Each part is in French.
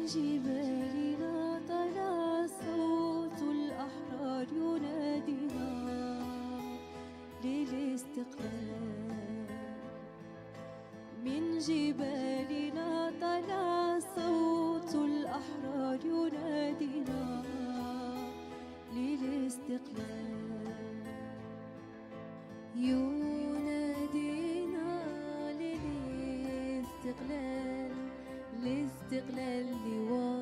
جبالنا طلع صوت الأحرار ينادينا للاستقلال. من جبالنا طلع صوت الأحرار ينادينا للاستقلال. ينادينا للاستقلال، الاستقلال لوطننا.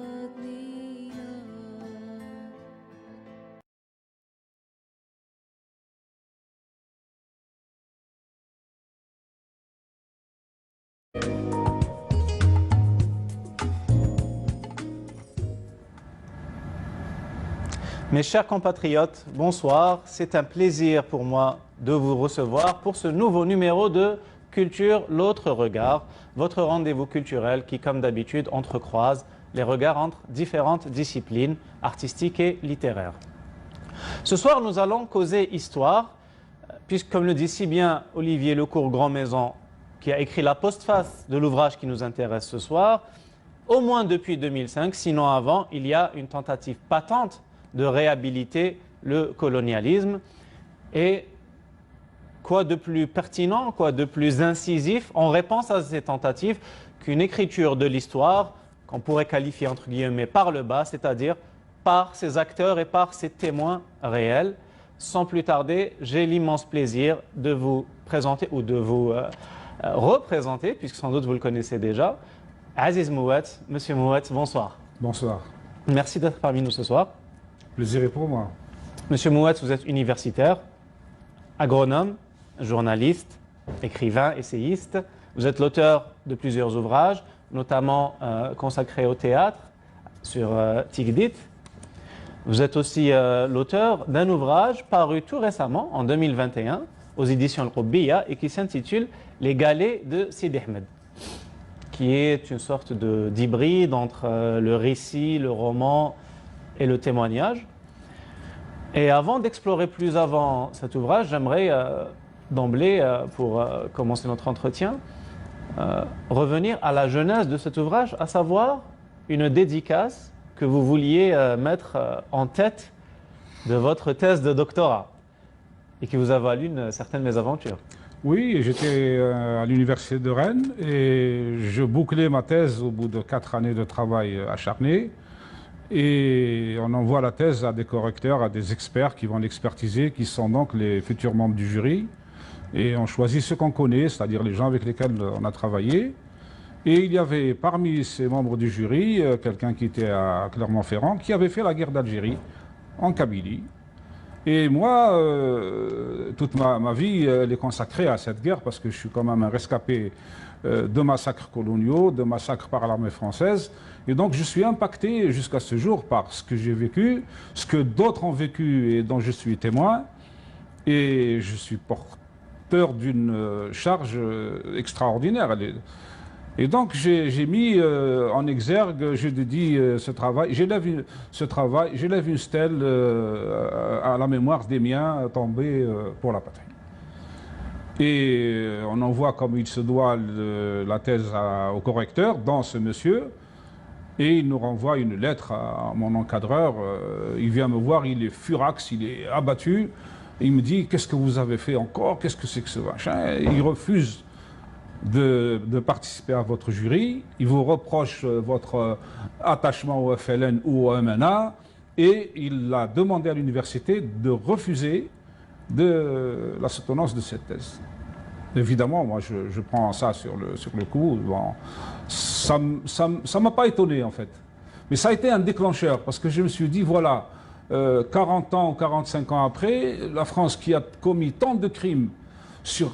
Mes chers compatriotes, bonsoir. C'est un plaisir pour moi de vous recevoir pour ce nouveau numéro de Culture, l'autre regard, votre rendez-vous culturel qui, comme d'habitude, entrecroise les regards entre différentes disciplines artistiques et littéraires. Ce soir, nous allons causer histoire, puisque, comme le dit si bien Olivier Lecourt Grand-Maison, qui a écrit la postface de l'ouvrage qui nous intéresse ce soir, au moins depuis 2005, sinon avant, il y a une tentative patente de réhabiliter le colonialisme. Et quoi de plus pertinent, quoi de plus incisif en réponse à ces tentatives qu'une écriture de l'histoire qu'on pourrait qualifier entre guillemets par le bas, c'est-à-dire par ses acteurs et par ses témoins réels. Sans plus tarder, j'ai l'immense plaisir de vous présenter ou de vous représenter, puisque sans doute vous le connaissez déjà, Aziz Mouet. Monsieur Mouet, bonsoir. Bonsoir. Merci d'être parmi nous ce soir. Plaisir est pour moi. Monsieur Mouet, vous êtes universitaire, agronome, journaliste, écrivain, essayiste. Vous êtes l'auteur de plusieurs ouvrages, notamment consacrés au théâtre, sur Tigdit. Vous êtes aussi l'auteur d'un ouvrage paru tout récemment, en 2021, aux éditions Al-Qubbiya, et qui s'intitule « Les galets de Sidi Ahmed », qui est une sorte d'hybride entre le récit, le roman et le témoignage. Et avant d'explorer plus avant cet ouvrage, j'aimerais d'emblée, pour commencer notre entretien, revenir à la genèse de cet ouvrage, à savoir une dédicace que vous vouliez mettre en tête de votre thèse de doctorat et qui vous a valu une certaine mésaventure. Oui, j'étais à l'université de Rennes et je bouclais ma thèse au bout de 4 années de travail acharné. Et on envoie la thèse à des correcteurs, à des experts qui vont l'expertiser, qui sont donc les futurs membres du jury. Et on choisit ceux qu'on connaît, c'est-à-dire les gens avec lesquels on a travaillé. Et il y avait parmi ces membres du jury quelqu'un qui était à Clermont-Ferrand, qui avait fait la guerre d'Algérie en Kabylie. Et moi, toute ma vie, elle est consacrée à cette guerre parce que je suis quand même un rescapé de massacres coloniaux, de massacres par l'armée française. Et donc je suis impacté jusqu'à ce jour par ce que j'ai vécu, ce que d'autres ont vécu et dont je suis témoin. Et je suis porteur d'une charge extraordinaire. Et donc j'ai mis en exergue, je dédie ce travail, j'élève une stèle à la mémoire des miens tombés pour la patrie. Et on envoie comme il se doit la thèse au correcteur, dans ce monsieur, et il nous renvoie une lettre à mon encadreur. Il vient me voir, il est furax, il est abattu. Il me dit, qu'est-ce que vous avez fait encore? Qu'est-ce que c'est que ce machin? Il refuse de participer à votre jury. Il vous reproche votre attachement au FLN ou au MNA. Et il a demandé à l'université de refuser la soutenance de cette thèse. Évidemment, moi, je prends ça sur le coup. Bon, ça ne m'a pas étonné, en fait. Mais ça a été un déclencheur, parce que je me suis dit, voilà, 40 ans ou 45 ans après, la France qui a commis tant de crimes sur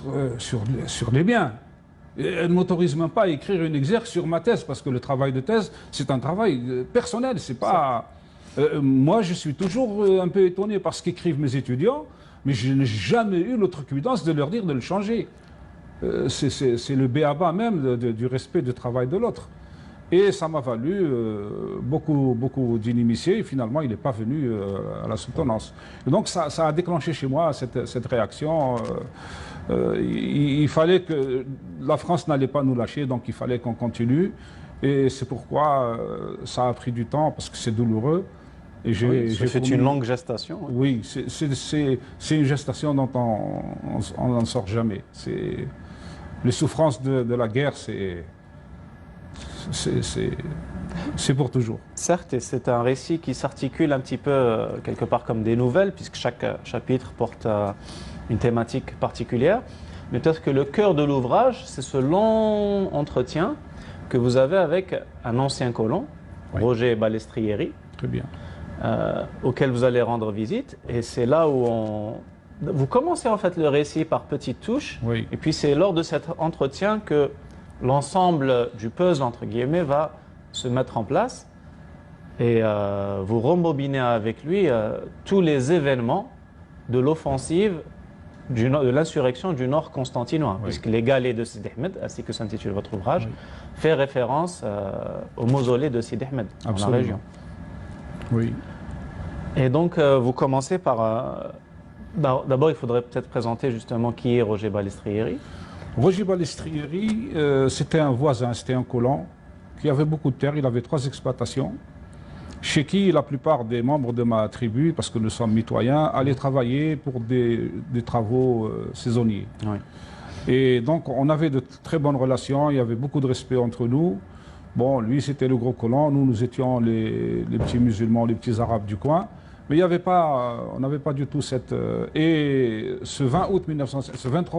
les biens, elle ne m'autorise même pas à écrire une exergue sur ma thèse, parce que le travail de thèse, c'est un travail personnel, c'est pas... moi, je suis toujours un peu étonné par ce qu'écrivent mes étudiants, mais je n'ai jamais eu l'outrecuidance de leur dire de le changer. C'est le b.a.-ba même du respect du travail de l'autre. Et ça m'a valu beaucoup d'inimitiés, et finalement, il n'est pas venu à la soutenance. Et donc, ça a déclenché chez moi cette réaction. Il fallait que... La France n'allait pas nous lâcher, donc il fallait qu'on continue. Et c'est pourquoi ça a pris du temps, parce que c'est douloureux. Et C'est une longue gestation. Oui, c'est une gestation dont on n'en sort jamais. Les souffrances de la guerre, c'est pour toujours. Certes, et c'est un récit qui s'articule un petit peu quelque part comme des nouvelles, puisque chaque chapitre porte une thématique particulière. Mais peut-être que le cœur de l'ouvrage, c'est ce long entretien que vous avez avec un ancien colon, Oui. Roger Balestrieri, Très bien. auquel vous allez rendre visite. Et c'est là où vous commencez en fait le récit par petites touches. Oui. Et puis c'est lors de cet entretien que l'ensemble du puzzle, entre guillemets, va se mettre en place. Et vous rembobinez avec lui tous les événements de l'offensive de l'insurrection du Nord constantinois, Oui. puisque les galets de Sidi Ahmed, ainsi que s'intitule votre ouvrage, Oui. fait référence au mausolée de Sidi Ahmed dans la Absolument. région. Oui. Et donc vous commencez par... D'abord, il faudrait peut-être présenter justement qui est Roger Balestrieri. Roger Balestrieri, c'était un voisin, c'était un colon qui avait beaucoup de terre. Il avait 3 exploitations, chez qui la plupart des membres de ma tribu, parce que nous sommes mitoyens, allaient travailler pour des travaux saisonniers. Oui. Et donc, on avait de très bonnes relations, il y avait beaucoup de respect entre nous. Bon, lui, c'était le gros colon, nous étions les petits musulmans, les petits arabes du coin. Mais il y avait pas, on n'avait pas du tout cette... et ce 23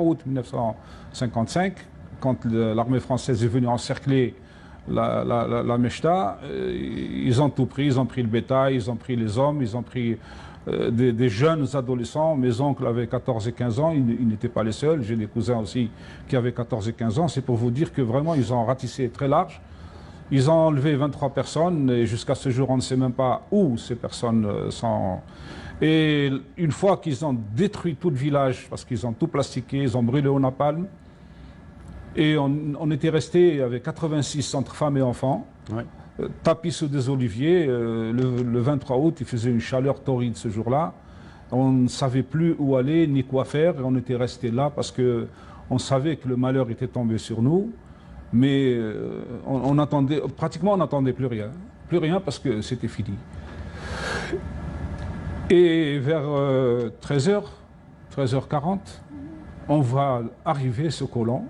août 1955, quand l'armée française est venue encercler la Mechta, ils ont tout pris, ils ont pris le bétail, ils ont pris les hommes, ils ont pris des jeunes adolescents. Mes oncles avaient 14 et 15 ans, ils n'étaient pas les seuls, j'ai des cousins aussi qui avaient 14 et 15 ans. C'est pour vous dire que vraiment ils ont ratissé très large. Ils ont enlevé 23 personnes et jusqu'à ce jour on ne sait même pas où ces personnes sont. Et une fois qu'ils ont détruit tout le village, parce qu'ils ont tout plastiqué, ils ont brûlé au napalm, et on était resté avec 86 entre femmes et enfants, Oui. tapis sous des oliviers. Le 23 août, il faisait une chaleur torride ce jour-là. On ne savait plus où aller ni quoi faire, et on était resté là parce qu'on savait que le malheur était tombé sur nous. Mais on attendait, pratiquement on n'attendait plus rien parce que c'était fini. Et vers 13h, 13h40, on va arriver ce colon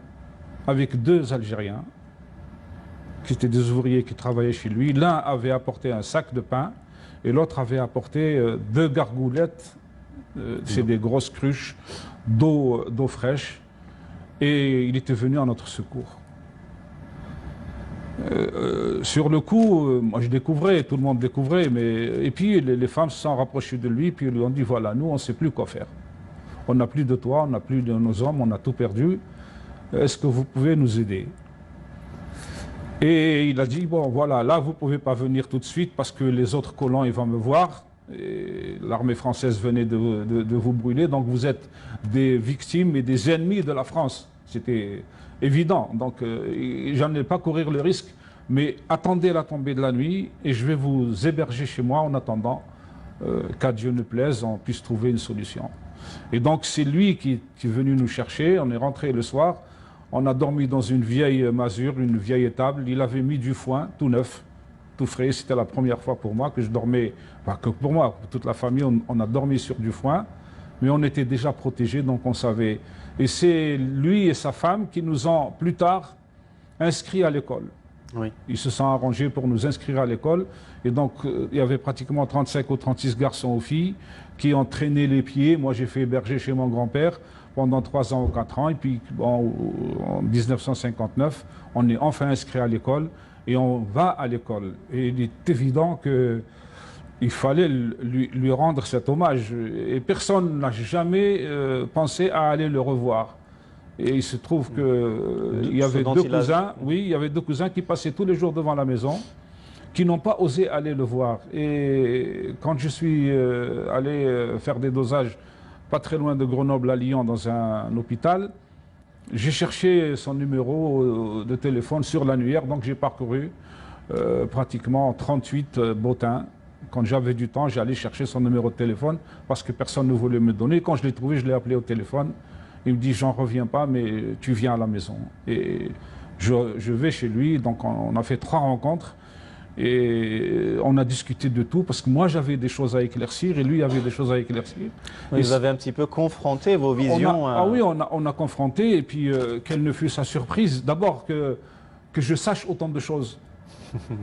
avec 2 Algériens qui étaient des ouvriers qui travaillaient chez lui. L'un avait apporté un sac de pain et l'autre avait apporté 2 gargoulettes, c'est des grosses cruches d'eau fraîche, et il était venu à notre secours. Sur le coup, moi je découvrais, tout le monde découvrait, et puis les femmes se sont rapprochées de lui, puis ils lui ont dit voilà, nous on ne sait plus quoi faire. On n'a plus de toi, on n'a plus de nos hommes, on a tout perdu. Est-ce que vous pouvez nous aider? Et il a dit bon voilà, là vous ne pouvez pas venir tout de suite parce que les autres colons ils vont me voir. L'armée française venait de vous brûler, donc vous êtes des victimes et des ennemis de la France. C'était évident, donc j'en ai pas courir le risque, mais attendez la tombée de la nuit et je vais vous héberger chez moi en attendant qu'à Dieu ne plaise, on puisse trouver une solution. Et donc c'est lui qui est venu nous chercher, on est rentré le soir, on a dormi dans une vieille masure, une vieille étable, il avait mis du foin tout neuf, tout frais, c'était la première fois pour moi que je dormais, pas que pour moi, pour toute la famille, on a dormi sur du foin, mais on était déjà protégés, donc on savait. Et c'est lui et sa femme qui nous ont plus tard inscrits à l'école. Oui. Ils se sont arrangés pour nous inscrire à l'école. Et donc, il y avait pratiquement 35 ou 36 garçons ou filles qui ont traîné les pieds. Moi, j'ai fait héberger chez mon grand-père pendant 3 ans ou 4 ans. Et puis, bon, en 1959, on est enfin inscrit à l'école et on va à l'école. Et il est évident que il fallait lui rendre cet hommage. Et personne n'a jamais pensé à aller le revoir. Et il se trouve qu'il y avait 2 cousins, oui, il y avait 2 cousins qui passaient tous les jours devant la maison, qui n'ont pas osé aller le voir. Et quand je suis allé faire des dosages pas très loin de Grenoble à Lyon dans un hôpital, j'ai cherché son numéro de téléphone sur l'annuaire, donc j'ai parcouru pratiquement 38 bottins. Quand j'avais du temps, j'allais chercher son numéro de téléphone parce que personne ne voulait me donner. Quand je l'ai trouvé, je l'ai appelé au téléphone. Il me dit, j'en reviens pas, mais tu viens à la maison. Et Je vais chez lui, donc on a fait 3 rencontres. Et on a discuté de tout parce que moi j'avais des choses à éclaircir et lui avait des choses à éclaircir. Oui, vous avez un petit peu confronté vos visions. Ah oui, on a confronté et puis quelle ne fut sa surprise. D'abord que je sache autant de choses.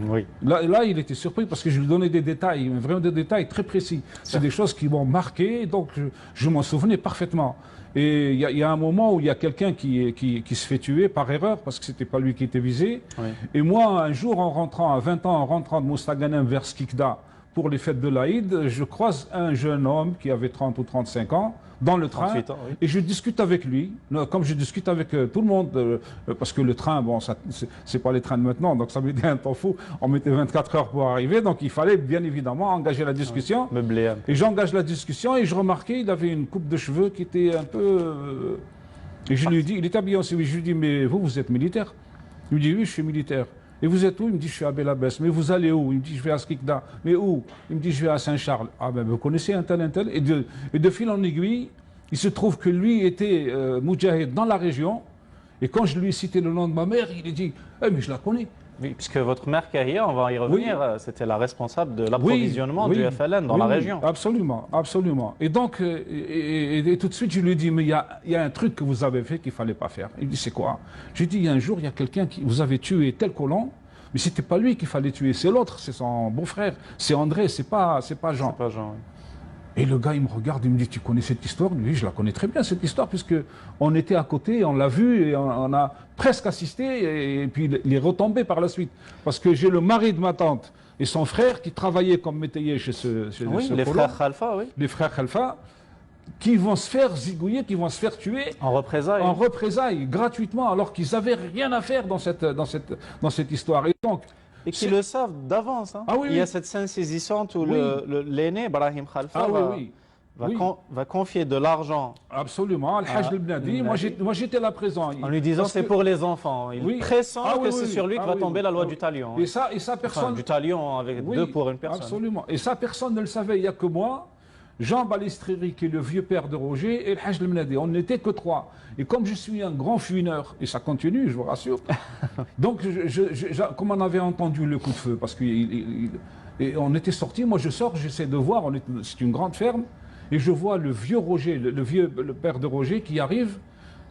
Oui. Là, il était surpris parce que je lui donnais des détails, vraiment des détails très précis. C'est des choses qui m'ont marqué, donc je m'en souvenais parfaitement. Et il y a un moment où il y a quelqu'un qui se fait tuer par erreur parce que c'était pas lui qui était visé. Oui. Et moi, un jour, en rentrant à 20 ans, en rentrant de Moustaganem vers Skikda pour les fêtes de l'Aïd, je croise un jeune homme qui avait 30 ou 35 ans dans le train 38 ans, oui. et je discute avec lui, comme je discute avec tout le monde, parce que le train, bon, c'est pas les trains de maintenant, donc ça mettait un temps fou. On mettait 24 heures pour arriver, donc il fallait bien évidemment engager la discussion. Meublé. Et j'engage la discussion et je remarquais, il avait une coupe de cheveux qui était un peu... Et je lui dis, il est habillé en civil, je lui dis, mais vous êtes militaire? Il me dit, oui, je suis militaire. Et vous êtes où? Il me dit, je suis à Belabès. Mais vous allez où? Il me dit, je vais à Skikda. Mais où? Il me dit, je vais à Saint-Charles. Ah ben, vous connaissez un tel, un tel. Et de fil en aiguille, il se trouve que lui était moudjahid dans la région. Et quand je lui ai cité le nom de ma mère, il a dit, eh, mais je la connais. Oui, puisque votre mère Kahia, on va y revenir, c'était la responsable de l'approvisionnement oui, du FLN dans la région. Absolument, absolument. Et donc, et tout de suite, je lui ai dit, mais il y a un truc que vous avez fait qu'il ne fallait pas faire. Il me dit, c'est quoi? J'ai dit, il y a un jour, il y a quelqu'un qui vous avez tué tel colon, mais ce n'était pas lui qu'il fallait tuer, c'est l'autre, c'est son beau-frère, c'est André, c'est pas Jean. C'est pas Jean, oui. Et le gars, il me regarde, il me dit, tu connais cette histoire? Oui, je la connais très bien, cette histoire, puisque on était à côté, on l'a vu, et on a presque assisté, et puis il est retombé par la suite. Parce que j'ai le mari de ma tante et son frère qui travaillaient comme métayer chez ce Oui, les colon, frères Khalfa, oui. les frères Khalfa, qui vont se faire zigouiller, qui vont se faire tuer En représailles. gratuitement, alors qu'ils n'avaient rien à faire dans cette histoire. Et donc, Et qui le savent d'avance. Hein. Ah oui, il y a oui. cette scène saisissante où Oui. l'aîné, Brahim Khalfa, va confier de l'argent absolument, Al-Hajj al-Bnadi, moi j'étais là présent. en lui disant Parce c'est que- pour les enfants. Il Oui. pressent Ah oui, que c'est oui, sur lui que ah va oui, tomber oui. la loi Ah du oui. talion. Et ça, personne... Enfin, du talion avec Oui, 2 pour une personne. Absolument. Et ça, personne ne le savait. Il n'y a que moi, Jean Balistreri, qui est le vieux père de Roger, et le Hajj al-Mnadi. On n'était que 3. Et comme je suis un grand fuineur, et ça continue, je vous rassure, donc comme on avait entendu le coup de feu, parce qu'on était sortis, moi je sors, j'essaie de voir, c'est une grande ferme, et je vois le vieux Roger, le père de Roger qui arrive,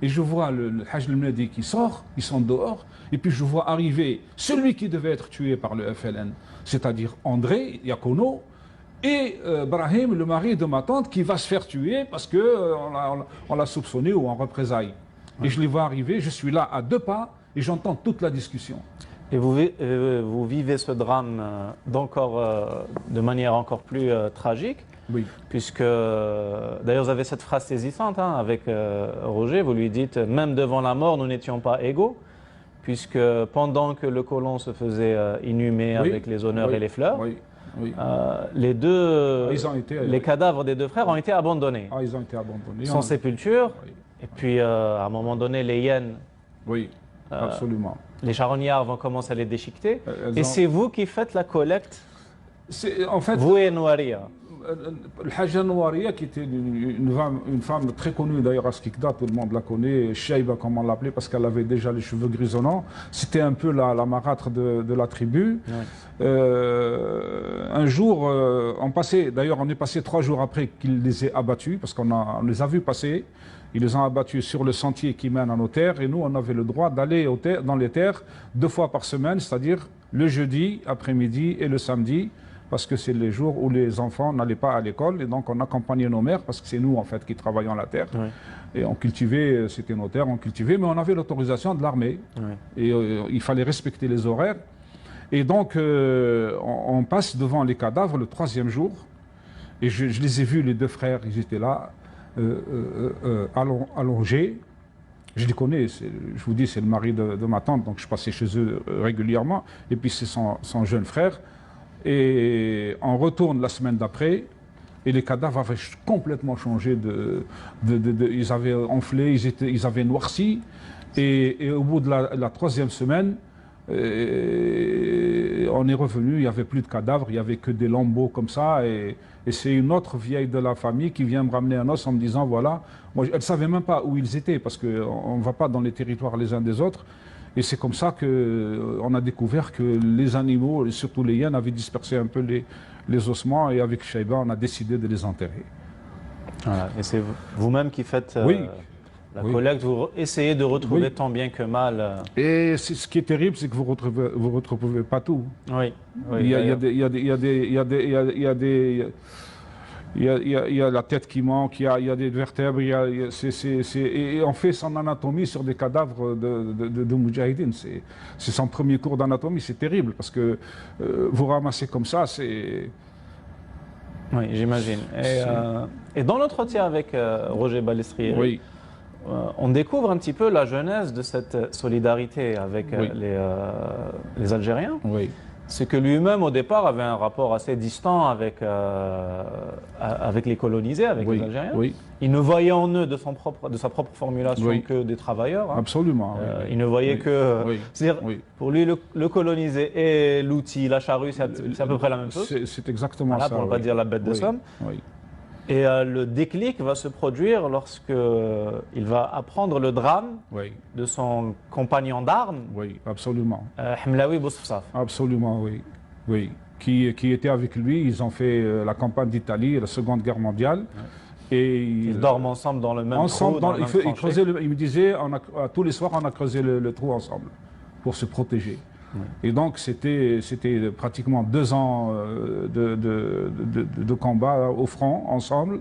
et je vois le Hajj al-Mnadi qui sort, ils sont dehors, et puis je vois arriver celui qui devait être tué par le FLN, c'est-à-dire André Yakono, et Brahim, le mari de ma tante, qui va se faire tuer parce qu'on l'a soupçonné ou en représailles. Et je les vois arriver, je suis là à 2 pas, et j'entends toute la discussion. Et vous vivez ce drame de manière encore plus tragique, Oui. puisque d'ailleurs vous avez cette phrase saisissante hein, avec Roger, vous lui dites « même devant la mort, nous n'étions pas égaux », puisque pendant que le colon se faisait inhumer Oui. avec les honneurs Oui. et les fleurs, Oui. Oui. les cadavres des 2 frères ont été abandonnés, Ils ont été abandonnés. sans sépulture, Oui. et puis à un moment donné, les hyènes, Oui, absolument. les charognards vont commencer à les déchiqueter, Elles et ont- c'est vous qui faites la collecte, En fait, vous et Nouaria. le Haja Nouaria, qui était une femme très connue d'ailleurs à Skikda, tout le monde la connaît, Shaïba comme on l'appelait, parce qu'elle avait déjà les cheveux grisonnants. C'était un peu la marâtre de la tribu. Oui. Un jour, on est passé 3 jours après qu'ils les aient abattus, parce on les a vus passer. Ils les ont abattus sur le sentier qui mène à nos terres, et nous, on avait le droit d'aller dans les terres 2 fois par semaine, c'est-à-dire le jeudi après-midi et le samedi, parce que c'est les jours où les enfants n'allaient pas à l'école, et donc on accompagnait nos mères, parce que c'est nous en fait qui travaillions la terre. Oui. Et on cultivait, c'était nos terres, on cultivait, mais on avait l'autorisation de l'armée. Oui. Et il fallait respecter les horaires. Et donc on passe devant les cadavres le 3e jour, et je les ai vus, les 2 frères, ils étaient là, allongés. Je les connais, je vous dis, c'est le mari de ma tante, donc je passais chez eux régulièrement, et puis c'est son jeune frère. Et on retourne la semaine d'après, et les cadavres avaient complètement changé ils avaient enflé, ils avaient noirci, et au bout de la 3e semaine, on est revenu, il n'y avait plus de cadavres, il n'y avait que des lambeaux comme ça, et c'est une autre vieille de la famille qui vient me ramener un os en me disant, voilà, moi, elle ne savait même pas où ils étaient, parce qu'on ne va pas dans les territoires les uns des autres. Et c'est comme ça qu'on a découvert que les animaux, et surtout les hyènes, avaient dispersé un peu les ossements. Et avec Shaïba, on a décidé de les enterrer. Voilà. Et c'est vous-même qui faites Oui. la Oui. collecte, vous essayez de retrouver Oui. tant bien que mal. Et ce qui est terrible, c'est que vous ne retrouvez pas tout. Oui, oui, Il y a d'ailleurs. des- il y a des- il y a des- il y a des- il y a- il y a des- il y a la tête qui manque, il y a des vertèbres, et on fait son anatomie sur des cadavres de Moudjahidine. C'est son premier cours d'anatomie, c'est terrible parce que vous ramassez comme ça, c'est... Oui, j'imagine. Et dans l'entretien avec Roger Balestrieri, Oui, on découvre un petit peu la genèse de cette solidarité avec Oui. les Algériens. oui, C'est que lui-même, au départ, avait un rapport assez distant avec les colonisés, avec oui, les Algériens. oui, Il ne voyait en eux, de sa propre formulation, Oui. que des travailleurs. Hein. absolument. oui, Il ne voyait oui, que... oui, C'est-à-dire, oui. pour lui, le colonisé et l'outil, la charrue, c'est à peu près la même chose. C'est exactement Voilà, ça. pour ne pas oui. dire la bête de Oui, somme. oui. Et le déclic va se produire lorsque il va apprendre le drame Oui, de son compagnon d'armes, oui, absolument. Hemlaoui Bousfsaf. Absolument, oui. Oui. Qui était avec lui, ils ont fait la campagne d'Italie, la Seconde Guerre mondiale. Et Ils dorment ensemble dans le même ensemble, trou, dans le même il tranchée. creusait il me disait, tous les soirs, on a creusé le trou ensemble pour se protéger. Et donc, c'était pratiquement 2 ans de combat au front, ensemble.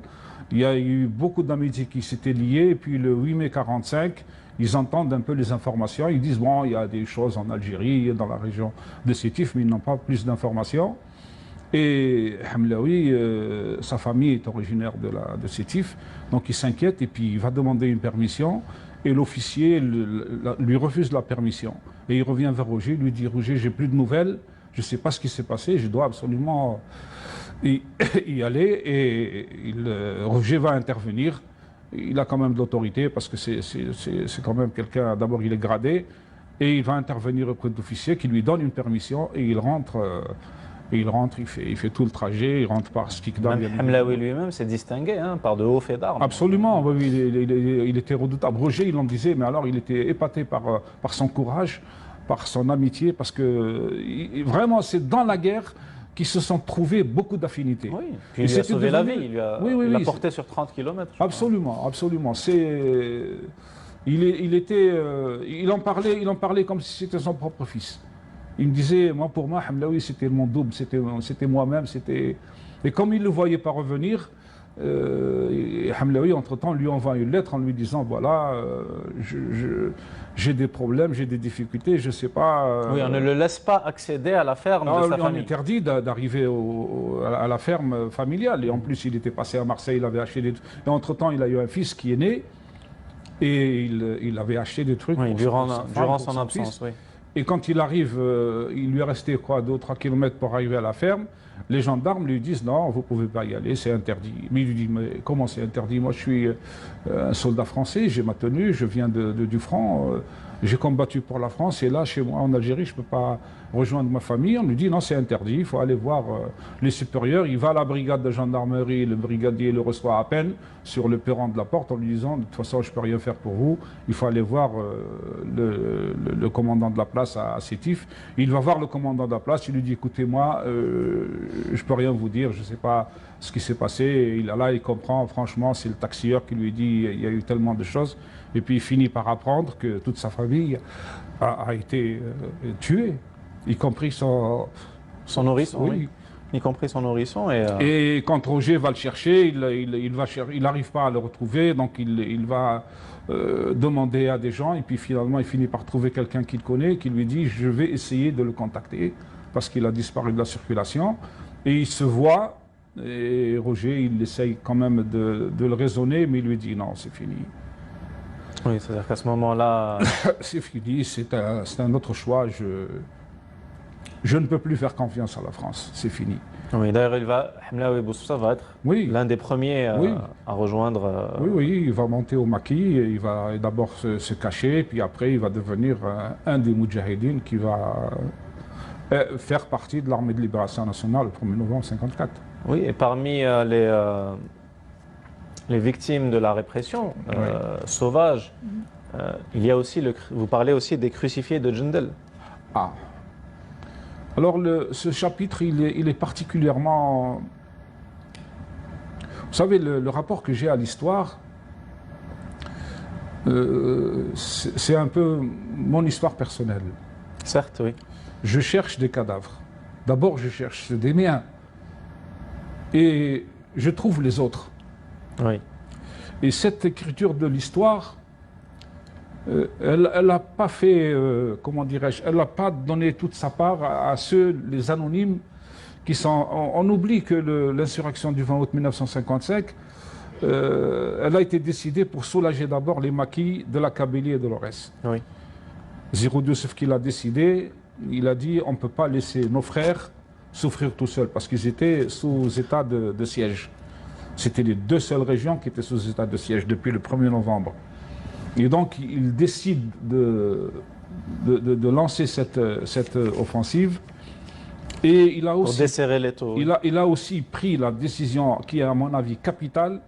Il y a eu beaucoup d'amitiés qui s'étaient liées. Et puis, le 8 mai 1945, ils entendent un peu les informations. Ils disent, bon, il y a des choses en Algérie, dans la région de Sétif, mais ils n'ont pas plus d'informations. Et Hemlaoui, sa famille est originaire de Sétif, donc il s'inquiète et puis il va demander une permission. Et l'officier lui refuse la permission. Et il revient vers Roger, lui dit, Roger, j'ai plus de nouvelles, je ne sais pas ce qui s'est passé, je dois absolument y aller. Et Roger va intervenir. Il a quand même de l'autorité parce que c'est quand même quelqu'un, d'abord il est gradé, et il va intervenir auprès de l'officier qui lui donne une permission et il rentre. Il fait tout le trajet, il rentre par Skikda. Même Hemlaoui lui-même s'est distingué hein, par de hauts faits d'armes. Absolument, oui, il était redoutable. Roger, il en disait, mais alors il était épaté par son courage, par son amitié, parce que vraiment, c'est dans la guerre qu'ils se sont trouvés beaucoup d'affinités. Oui, puis Et il lui a c'était sauvé la devenu- vie, il l'a Oui, porté sur 30 km. absolument, absolument. Il en parlait comme si c'était son propre fils. Il me disait, pour moi, Hemlaoui, c'était mon double, c'était moi-même, Et comme il ne le voyait pas revenir, Hemlaoui, entre-temps, lui envoie une lettre en lui disant, voilà, j'ai des problèmes, j'ai des difficultés, je ne sais pas... Oui, on ne le laisse pas accéder à la ferme de sa on famille. interdit d'arriver à la ferme familiale. Et en plus, il était passé à Marseille, il avait acheté des trucs. Et entre-temps, il a eu un fils qui est né, et il avait acheté des trucs Oui, pour durant sa femme, durant pour son fils. absence, oui. Et quand il arrive, il lui est resté 2 ou 3 kilomètres pour arriver à la ferme. Les gendarmes lui disent non, vous ne pouvez pas y aller, c'est interdit. Mais il lui dit, mais comment c'est interdit? Moi je suis un soldat français, j'ai ma tenue, je viens du front, j'ai combattu pour la France et là chez moi en Algérie je ne peux pas rejoindre ma famille. On lui dit non, c'est interdit, il faut aller voir les supérieurs. Il va à la brigade de gendarmerie, le brigadier le reçoit à peine sur le perron de la porte en lui disant de toute façon je ne peux rien faire pour vous, il faut aller voir le commandant de la place à Sétif. Il va voir le commandant de la place, il lui dit écoutez-moi, je ne peux rien vous dire, je ne sais pas ce qui s'est passé. Et là, il comprend, franchement, c'est le taxieur qui lui dit il y a eu tellement de choses. Et puis il finit par apprendre que toute sa famille a été tuée, y compris son nourrisson, oui. oui. Y compris son nourrisson. Et quand Roger va le chercher, il n'arrive pas à le retrouver, donc il va demander à des gens, et puis finalement il finit par trouver quelqu'un qu'il connaît, qui lui dit je vais essayer de le contacter, parce qu'il a disparu de la circulation. Et il se voit, et Roger il essaye quand même de le raisonner, mais il lui dit non, c'est fini. Oui, c'est-à-dire qu'à ce moment-là... C'est fini, c'est un autre choix, je ne peux plus faire confiance à la France, c'est fini. Oui, d'ailleurs, Hemlaoui Bousfsaf va être Oui. l'un des premiers Oui. à rejoindre... Oui, il va monter au maquis, il va d'abord se cacher, puis après il va devenir un des Moudjahidines qui va faire partie de l'armée de libération nationale le 1er novembre 1954. Oui, et parmi les victimes de la répression sauvage, il y a aussi vous parlez aussi des crucifiés de Jindal. Ah. Alors ce chapitre, il est particulièrement... Vous savez, le rapport que j'ai à l'histoire, c'est un peu mon histoire personnelle. Certes, oui. Je cherche des cadavres. D'abord, je cherche des miens. Et je trouve les autres. Oui. Et cette écriture de l'histoire, elle n'a pas fait, comment dirais-je, elle n'a pas donné toute sa part à ceux, les anonymes, qui sont... On oublie que l'insurrection du 20 août 1955, elle a été décidée pour soulager d'abord les maquis de la Kabylie et de l'Aurès. Oui. Ziroud Youssef qui l'a décidé, il a dit on ne peut pas laisser nos frères souffrir tout seuls parce qu'ils étaient sous état de siège. C'était les deux seules régions qui étaient sous état de siège depuis le 1er novembre. Et donc il décide de lancer cette offensive. Et il a aussi, pour desserrer les taux. Il a aussi pris la décision qui est à mon avis capitale,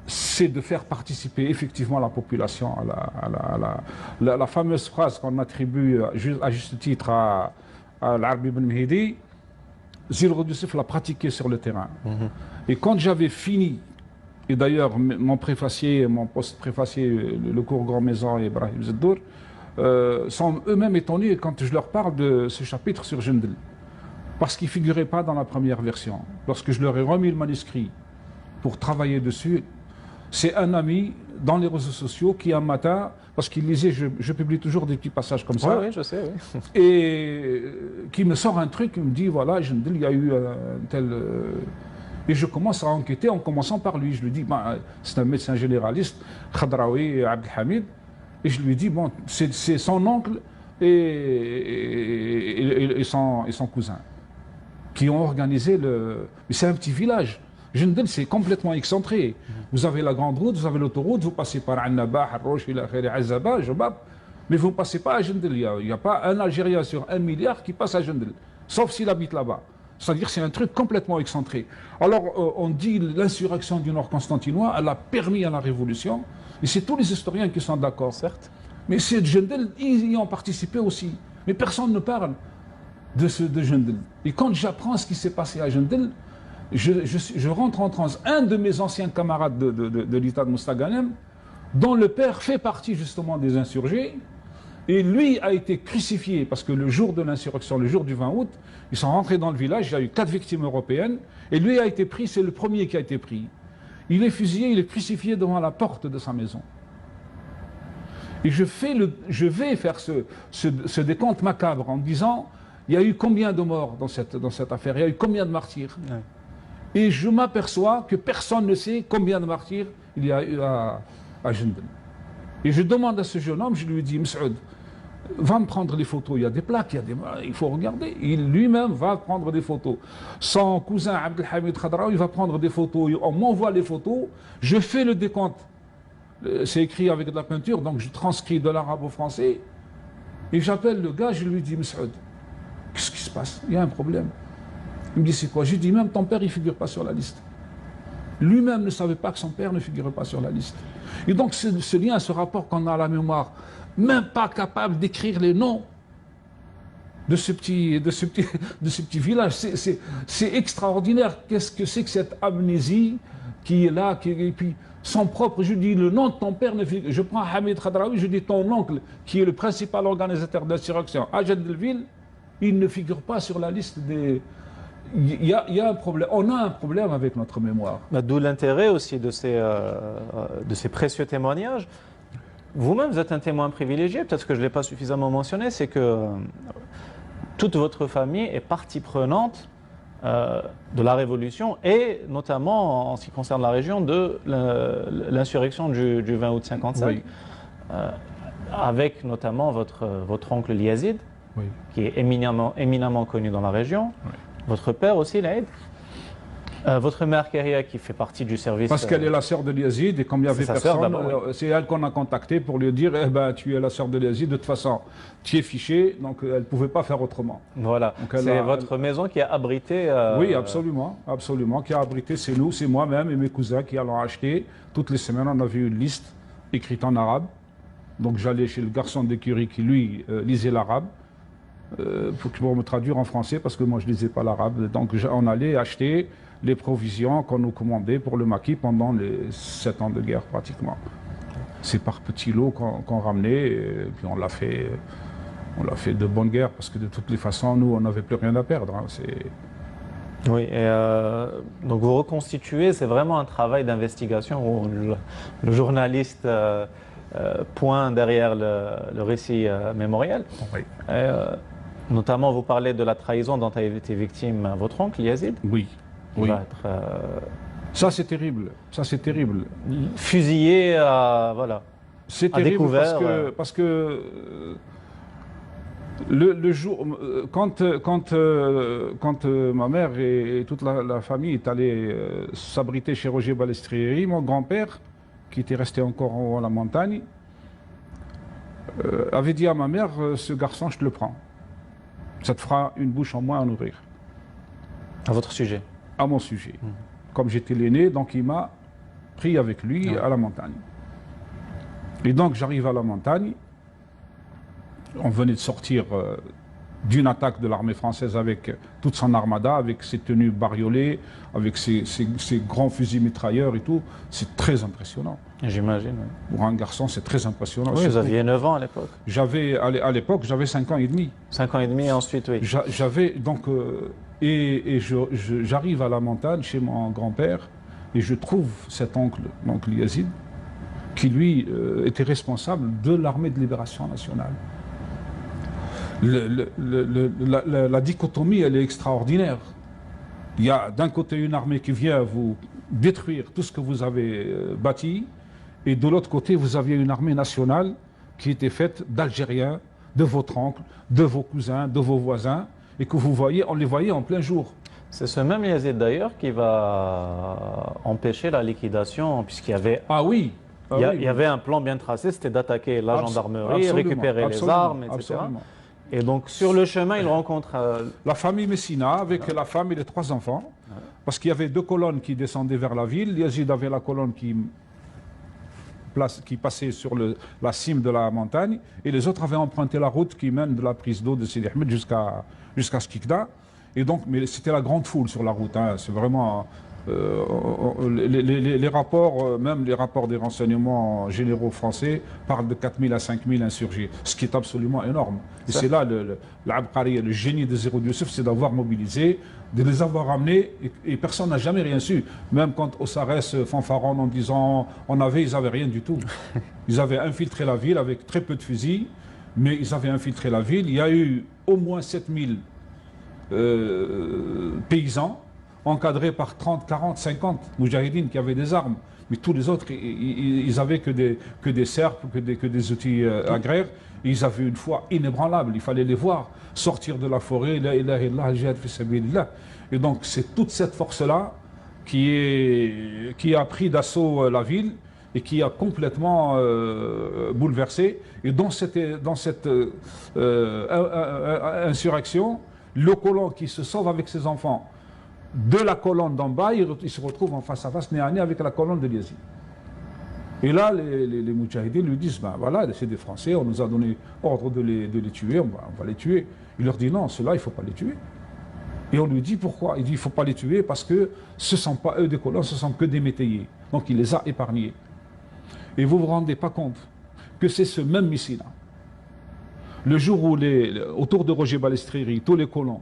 c'est de faire participer effectivement la population à la fameuse phrase qu'on attribue à juste titre à l'Arbi Ben Mehdi. Ziroud Youssef l'a pratiqué sur le terrain. Et quand j'avais fini, et d'ailleurs mon préfacier, mon post-préfacier, le cours Grand Maison et Ibrahim Zeddour, sont eux-mêmes étonnés quand je leur parle de ce chapitre sur Jindal. Parce qu'il ne figurait pas dans la première version. Lorsque je leur ai remis le manuscrit pour travailler dessus, c'est un ami dans les réseaux sociaux qui un matin, parce qu'il lisait, je publie toujours des petits passages comme ça. Oui, je sais, oui. Et qui me sort un truc, il me dit, voilà, Jindal, il y a eu un tel... Et je commence à enquêter en commençant par lui. Je lui dis, ben, c'est un médecin généraliste, Khadraoui Abdelhamid. Et je lui dis, bon, c'est son oncle et son cousin qui ont organisé le... Mais c'est un petit village. Jindal, c'est complètement excentré. Vous avez la grande route, vous avez l'autoroute, vous passez par Annaba, Harrouch, Azaba, Jobab, mais vous ne passez pas à Jindal. Il n'y a pas un Algérien sur 1 milliard qui passe à Jindal, sauf s'il habite là-bas. C'est-à-dire que c'est un truc complètement excentré. Alors, on dit l'insurrection du Nord constantinois, elle a permis à la révolution, et c'est tous les historiens qui sont d'accord. Certes. Mais c'est Jindal, ils y ont participé aussi. Mais personne ne parle de Jindal. Et quand j'apprends ce qui s'est passé à Jindal, je rentre en transe. Un de mes anciens camarades de l'État de Mostaganem, dont le père fait partie justement des insurgés, et lui a été crucifié parce que le jour de l'insurrection, le jour du 20 août, ils sont rentrés dans le village, il y a eu 4 victimes européennes, et lui a été pris, c'est le premier qui a été pris. Il est fusillé, il est crucifié devant la porte de sa maison. Et je vais faire ce décompte macabre en disant, il y a eu combien de morts dans cette affaire, il y a eu combien de martyrs. Ouais. Et je m'aperçois que personne ne sait combien de martyrs il y a eu à Jindal. Et je demande à ce jeune homme, je lui dis, Msaoud, va me prendre les photos, il y a des plaques, il faut regarder. Il lui-même va prendre des photos. Son cousin Abdelhamid Khadraoui, il va prendre des photos, on m'envoie les photos, je fais le décompte. C'est écrit avec de la peinture, donc je transcris de l'arabe au français. Et j'appelle le gars, je lui dis, Msaoud, qu'est-ce qui se passe? Il y a un problème. Il me dit, c'est quoi? J'ai dit, même ton père, il ne figure pas sur la liste. Lui-même ne savait pas que son père ne figurait pas sur la liste. Et donc ce lien, ce rapport qu'on a à la mémoire, même pas capable d'écrire les noms de ce petit village, c'est extraordinaire. Qu'est-ce que c'est que cette amnésie qui est là, et puis son propre, je dis le nom de ton père ne figure. Je prends Hamid Khadraoui, je dis ton oncle, qui est le principal organisateur de l'insurrection à Jindal, il ne figure pas sur la liste des... Il y a un problème. On a un problème avec notre mémoire. D'où l'intérêt aussi de ces précieux témoignages. Vous-même, vous êtes un témoin privilégié, peut-être que je ne l'ai pas suffisamment mentionné, c'est que toute votre famille est partie prenante de la Révolution et notamment en ce qui concerne la région de l'insurrection du 20 août 55, oui. Avec notamment votre oncle Yazid, oui, qui est éminemment connu dans la région. Oui. Votre père aussi, Laïd. Votre mère Kéria qui fait partie du service... Parce qu'elle est la sœur de Yazid et comme il y avait personne, c'est elle qu'on a contacté pour lui dire eh ben, tu es la sœur de Yazid, de toute façon tu es fiché, donc elle ne pouvait pas faire autrement. Voilà, c'est votre maison qui a abrité... Oui, absolument, absolument, qui a abrité, c'est nous, c'est moi-même et mes cousins qui allons acheter. Toutes les semaines, on a vu une liste écrite en arabe Donc j'allais chez le garçon d'écurie qui, lui, lisait l'arabe, pour me traduire en français, parce que moi je ne lisais pas l'arabe. Donc on allait acheter les provisions qu'on nous commandait pour le maquis pendant les 7 ans de guerre pratiquement. C'est par petits lots qu'on ramenait, et puis on l'a fait de bonne guerre, parce que de toutes les façons, nous, on n'avait plus rien à perdre. Hein. Oui, et donc vous reconstituez, c'est vraiment un travail d'investigation où le journaliste pointe derrière le récit mémoriel. Oui. Et, notamment, vous parlez de la trahison dont a été victime votre oncle Yazid. Oui. Qui Oui. va être Ça, c'est terrible. Ça, c'est terrible. fusillé voilà, C'est à terrible découvert. parce que le jour, quand ma mère et toute la famille est allée s'abriter chez Roger Balestrieri, mon grand-père, qui était resté encore en haut à la montagne, avait dit à ma mère, ce garçon, je te le prends. Ça te fera une bouche en moins à nourrir. À votre sujet. À mon sujet. Comme j'étais l'aîné, donc il m'a pris avec lui à la montagne. Et donc j'arrive à la montagne. On venait de sortir d'une attaque de l'armée française avec toute son armada, avec ses tenues bariolées, avec ses grands fusils mitrailleurs et tout. C'est très impressionnant. J'imagine. Oui. Pour un garçon, c'est très impressionnant. Oui, vous aviez 9 ans à l'époque. À l'époque, j'avais 5 ans et demi. 5 ans et demi, et ensuite, oui. J'avais donc j'arrive à la montagne chez mon grand-père et je trouve cet oncle Yazid, qui lui était responsable de l'armée de libération nationale. La dichotomie, elle est extraordinaire. Il y a d'un côté une armée qui vient vous détruire tout ce que vous avez bâti, et de l'autre côté, vous aviez une armée nationale qui était faite d'Algériens, de votre oncle, de vos cousins, de vos voisins, et que on les voyait en plein jour. C'est ce même Yazid d'ailleurs qui va empêcher la liquidation, puisqu'il y avait, Ah oui, il y avait un plan bien tracé, c'était d'attaquer la gendarmerie, absolument, récupérer les armes, etc. Absolument. Et donc sur le chemin, il rencontre... La famille Messina, avec la femme et les 3 enfants, parce qu'il y avait 2 colonnes qui descendaient vers la ville. Yazid avait la colonne qui passait sur la cime de la montagne, et les autres avaient emprunté la route qui mène de la prise d'eau de Sidi Ahmed jusqu'à Skikda. Et donc, mais c'était la grande foule sur la route. Hein. C'est vraiment les rapports, même les rapports des renseignements généraux français parlent de 4 000 à 5 000 insurgés, ce qui est absolument énorme. Et c'est là l'Abqari, le génie de Zéro Youssef, c'est d'avoir mobilisé, de les avoir ramenés, et personne n'a jamais rien su. Même quand Ossarès fanfaronne en disant ils n'avaient rien du tout. Ils avaient infiltré la ville avec très peu de fusils, mais ils avaient infiltré la ville. Il y a eu au moins 7 000 paysans, encadrés par 30, 40, 50 moujahidines qui avaient des armes. Mais tous les autres, ils avaient que des serpes, que des outils agraires. Et ils avaient une foi inébranlable. Il fallait les voir sortir de la forêt. La ilaha illallah, jihad fi sabilillah. Et donc, c'est toute cette force-là qui a pris d'assaut la ville et qui a complètement bouleversé. Et dans cette insurrection, le colon qui se sauve avec ses enfants de la colonne d'en bas, il se retrouve en face à face, nez à nez, avec la colonne de Yazid. Et là, les moudjahidines lui disent, ben voilà, c'est des Français, on nous a donné ordre de les tuer, on va les tuer. Il leur dit, non, ceux-là, il ne faut pas les tuer. Et on lui dit, pourquoi? Il dit, il ne faut pas les tuer parce que ce ne sont pas eux des colons, ce ne sont que des métayers. Donc il les a épargnés. Et vous ne vous rendez pas compte que c'est ce même Messina. Le jour où, autour de Roger Balestrieri, tous les colons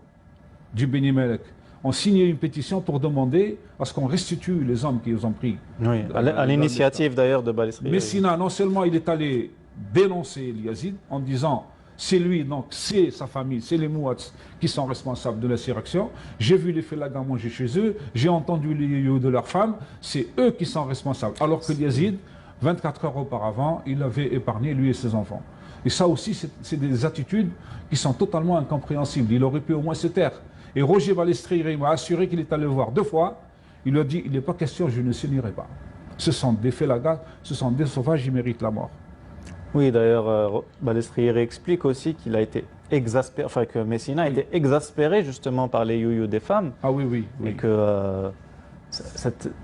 du Beni Mellek ont signé une pétition pour demander à ce qu'on restitue les hommes qu'ils ont pris. Oui, à l'initiative d'ailleurs de Balestrieri. Messina, non seulement il est allé dénoncer Yazid en disant c'est lui, donc c'est sa famille, c'est les Mouats qui sont responsables de l'insurrection. J'ai vu les Félagas manger chez eux, j'ai entendu les yoyos de leurs femmes, c'est eux qui sont responsables. Alors que Yazid, 24 heures auparavant, il avait épargné lui et ses enfants. Et ça aussi, c'est des attitudes qui sont totalement incompréhensibles. Il aurait pu au moins se taire. Et Roger Balestrieri m'a assuré qu'il est allé le voir 2 fois. Il lui a dit, il n'est pas question, je ne signerai pas. Ce sont des Félagas, ce sont des sauvages, ils méritent la mort. Oui, d'ailleurs, Balestrieri explique aussi qu'il a été exaspéré, enfin que Messina a été exaspéré justement par les youyous des femmes. Ah oui, oui. Et que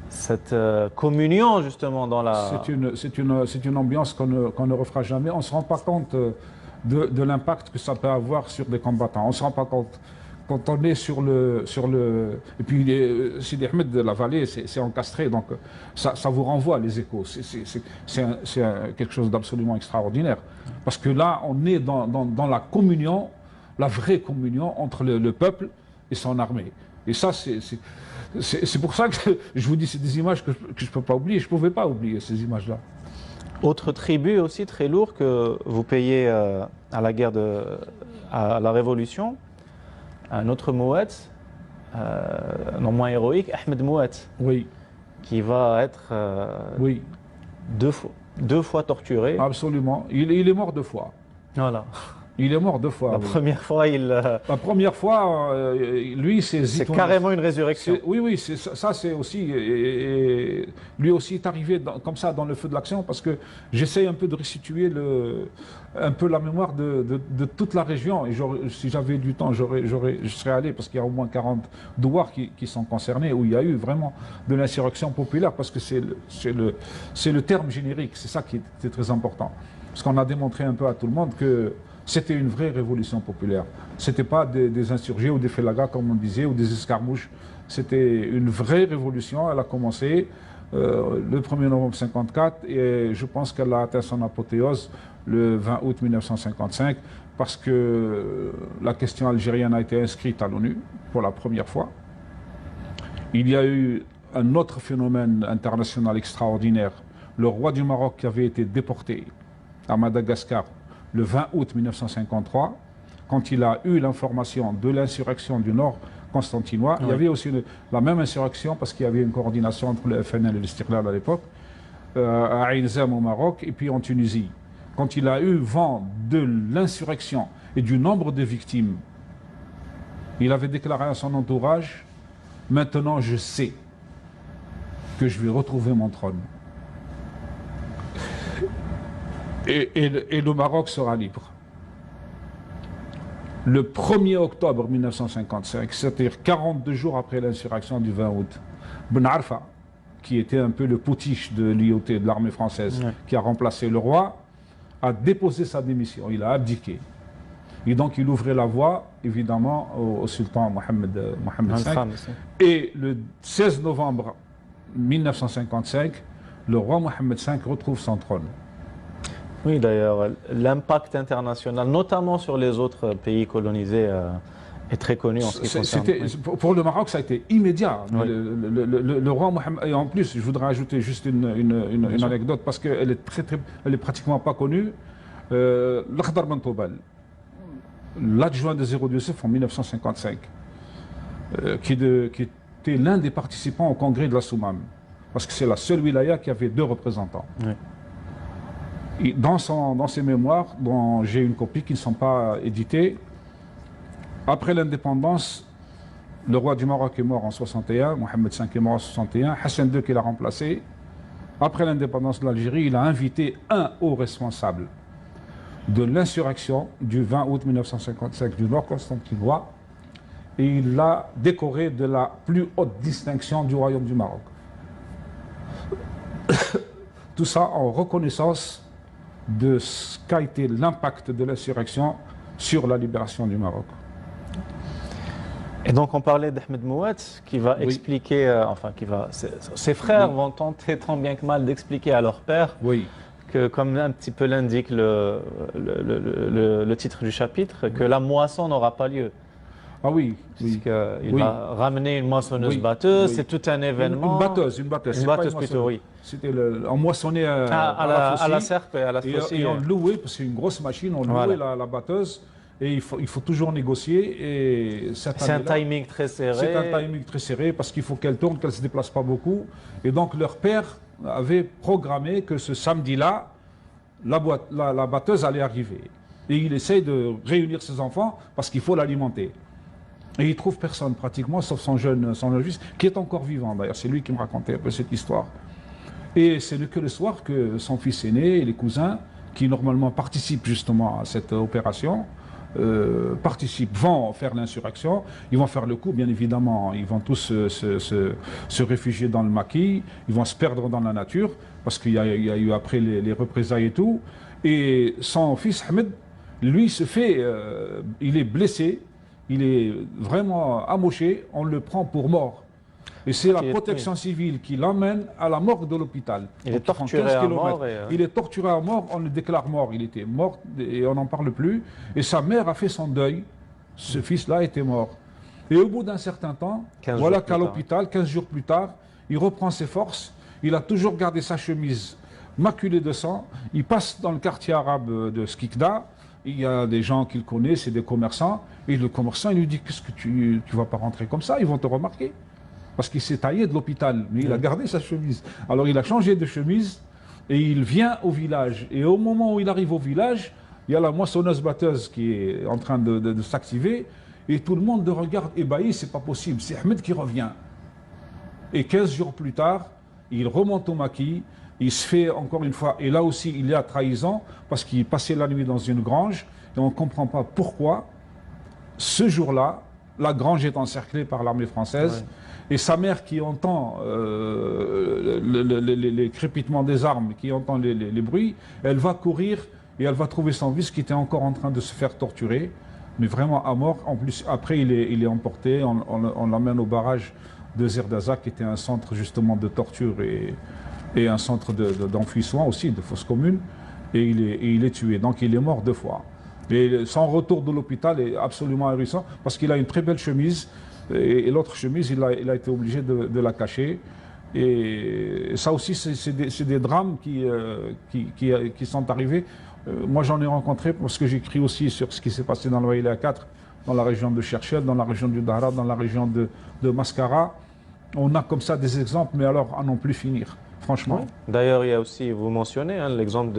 cette communion justement dans la... C'est une ambiance qu'on ne refera jamais. On ne se rend pas compte de l'impact que ça peut avoir sur des combattants. On ne se rend pas compte. Quand on est sur le... Et puis, Sidi Ahmed de la vallée, c'est encastré, donc ça vous renvoie les échos. C'est quelque chose d'absolument extraordinaire. Parce que là, on est dans la communion, la vraie communion entre le peuple et son armée. Et ça, c'est pour ça que je vous dis, c'est des images que je ne peux pas oublier. Je ne pouvais pas oublier ces images-là. Autre tribut aussi très lourd que vous payez à la guerre à la Révolution, un autre Mouet, non moins héroïque, Ahmed Mouet, Oui, qui va être oui, deux fois torturé. absolument. Il est mort 2 fois. Voilà. Il est mort 2 fois. La oui. première fois, La première fois, lui, c'est c'est Zitoun. carrément une résurrection. Oui, ça c'est aussi. Et lui aussi est arrivé comme ça dans le feu de l'action parce que j'essaye un peu de restituer un peu la mémoire de toute la région. Et si j'avais du temps, je serais allé parce qu'il y a au moins 40 douars qui sont concernés où il y a eu vraiment de l'insurrection populaire parce que c'est le terme générique. C'est ça qui est très important. Parce qu'on a démontré un peu à tout le monde que c'était une vraie révolution populaire. Ce n'était pas des insurgés ou des félagas, comme on disait, ou des escarmouches. C'était une vraie révolution. Elle a commencé le 1er novembre 1954 et je pense qu'elle a atteint son apothéose le 20 août 1955 parce que la question algérienne a été inscrite à l'ONU pour la première fois. Il y a eu un autre phénomène international extraordinaire. Le roi du Maroc qui avait été déporté à Madagascar le 20 août 1953, quand il a eu l'information de l'insurrection du Nord constantinois, il y avait aussi la même insurrection parce qu'il y avait une coordination entre le FNL et l'Istiqlal à l'époque, à Ain Zam au Maroc et puis en Tunisie. Quand il a eu vent de l'insurrection et du nombre de victimes, il avait déclaré à son entourage, « Maintenant je sais que je vais retrouver mon trône. » Et le Maroc sera libre. Le 1er octobre 1955, c'est-à-dire 42 jours après l'insurrection du 20 août, Ben Arfa, qui était un peu le potiche de l'IOT, de l'armée française, qui a remplacé le roi, a déposé sa démission, il a abdiqué. Et donc il ouvrait la voie, évidemment, au sultan Mohammed V. Et le 16 novembre 1955, le roi Mohammed V retrouve son trône. Oui, d'ailleurs, l'impact international, notamment sur les autres pays colonisés, est très connu en ce qui concerne. Pour le Maroc, ça a été immédiat. Oui. Le roi Mohammed, et en plus, je voudrais ajouter juste une anecdote parce qu'elle est pratiquement pas connue. L'Akhdar Ben Toubal, l'adjoint de Zéro Youssef en 1955, qui était l'un des participants au congrès de la Soumam, parce que c'est la seule wilaya qui avait 2 représentants. Oui. Et dans ses mémoires, dont j'ai une copie qui ne sont pas éditées, après l'indépendance, le roi du Maroc est mort en 61, Mohammed V est mort en 61, Hassan II qui l'a remplacé. Après l'indépendance de l'Algérie, il a invité un haut responsable de l'insurrection du 20 août 1955 du Nord constantinois et il l'a décoré de la plus haute distinction du royaume du Maroc. Tout ça en reconnaissance de ce qu'a été l'impact de l'insurrection sur la libération du Maroc. Et donc on parlait d'Ahmed Mouet qui va expliquer, ses frères vont tenter tant bien que mal d'expliquer à leur père que, comme un petit peu l'indique le titre du chapitre, que la moisson n'aura pas lieu. Ah oui, puisqu'il va ramener une moissonneuse batteuse, c'est tout un événement. Une batteuse plutôt, oui. C'était on moissonnait à la serpe et à la faucille. Et on louait, parce que c'est une grosse machine, on louait la batteuse. Et il faut toujours négocier. C'est un timing très serré. C'est un timing très serré parce qu'il faut qu'elle tourne, qu'elle ne se déplace pas beaucoup. Et donc leur père avait programmé que ce samedi-là, la batteuse allait arriver. Et il essaye de réunir ses enfants parce qu'il faut l'alimenter. Et il ne trouve personne pratiquement, sauf son jeune fils, qui est encore vivant d'ailleurs. C'est lui qui me racontait un peu cette histoire. Et c'est que le soir que son fils aîné et les cousins, qui normalement participent justement à cette opération, vont faire l'insurrection, ils vont faire le coup, bien évidemment, ils vont tous se réfugier dans le maquis, ils vont se perdre dans la nature, parce qu'il y a eu après les représailles et tout. Et son fils Ahmed, lui, il est blessé, il est vraiment amoché, on le prend pour mort. Et c'est la protection civile qui l'emmène à la morgue de l'hôpital. Il est torturé à mort. Il est torturé à mort, on le déclare mort. Il était mort et on n'en parle plus. Et sa mère a fait son deuil. Ce fils-là était mort. Et au bout d'un certain temps, voilà qu'à l'hôpital, 15 jours plus tard, il reprend ses forces. Il a toujours gardé sa chemise maculée de sang. Il passe dans le quartier arabe de Skikda. Il y a des gens qu'il connaît, c'est des commerçants. Et le commerçant, il lui dit, qu'est-ce que tu vas pas rentrer comme ça, ils vont te remarquer. Parce qu'il s'est taillé de l'hôpital, mais il a gardé sa chemise. Alors il a changé de chemise et il vient au village. Et au moment où il arrive au village, il y a la moissonneuse-batteuse qui est en train de s'activer. Et tout le monde le regarde ébahi, c'est pas possible. C'est Ahmed qui revient. Et 15 jours plus tard, il remonte au maquis. Il se fait encore une fois, et là aussi il y a trahison, parce qu'il passait la nuit dans une grange, et on ne comprend pas pourquoi. Ce jour-là, la grange est encerclée par l'armée française. Ouais. Et sa mère qui entend les crépitements des armes, qui entend les bruits, elle va courir et elle va trouver son fils qui était encore en train de se faire torturer, mais vraiment à mort. En plus, après, il est emporté, on l'emmène au barrage de Zerdaza, qui était un centre justement de torture et un centre d'enfouissement aussi, de fosse commune, et il est tué. Donc il est mort 2 fois. Et son retour de l'hôpital est absolument ahurissant, parce qu'il a une très belle chemise, et l'autre chemise, il a été obligé de la cacher. Et ça aussi, c'est des drames qui sont arrivés. Moi, j'en ai rencontré parce que j'écris aussi sur ce qui s'est passé dans le Waïla 4, dans la région de Cherchel, dans la région du Dahra, dans la région de Mascara. On a comme ça des exemples, mais alors à n'en plus finir, franchement. Oui. D'ailleurs, il y a aussi, vous mentionnez l'exemple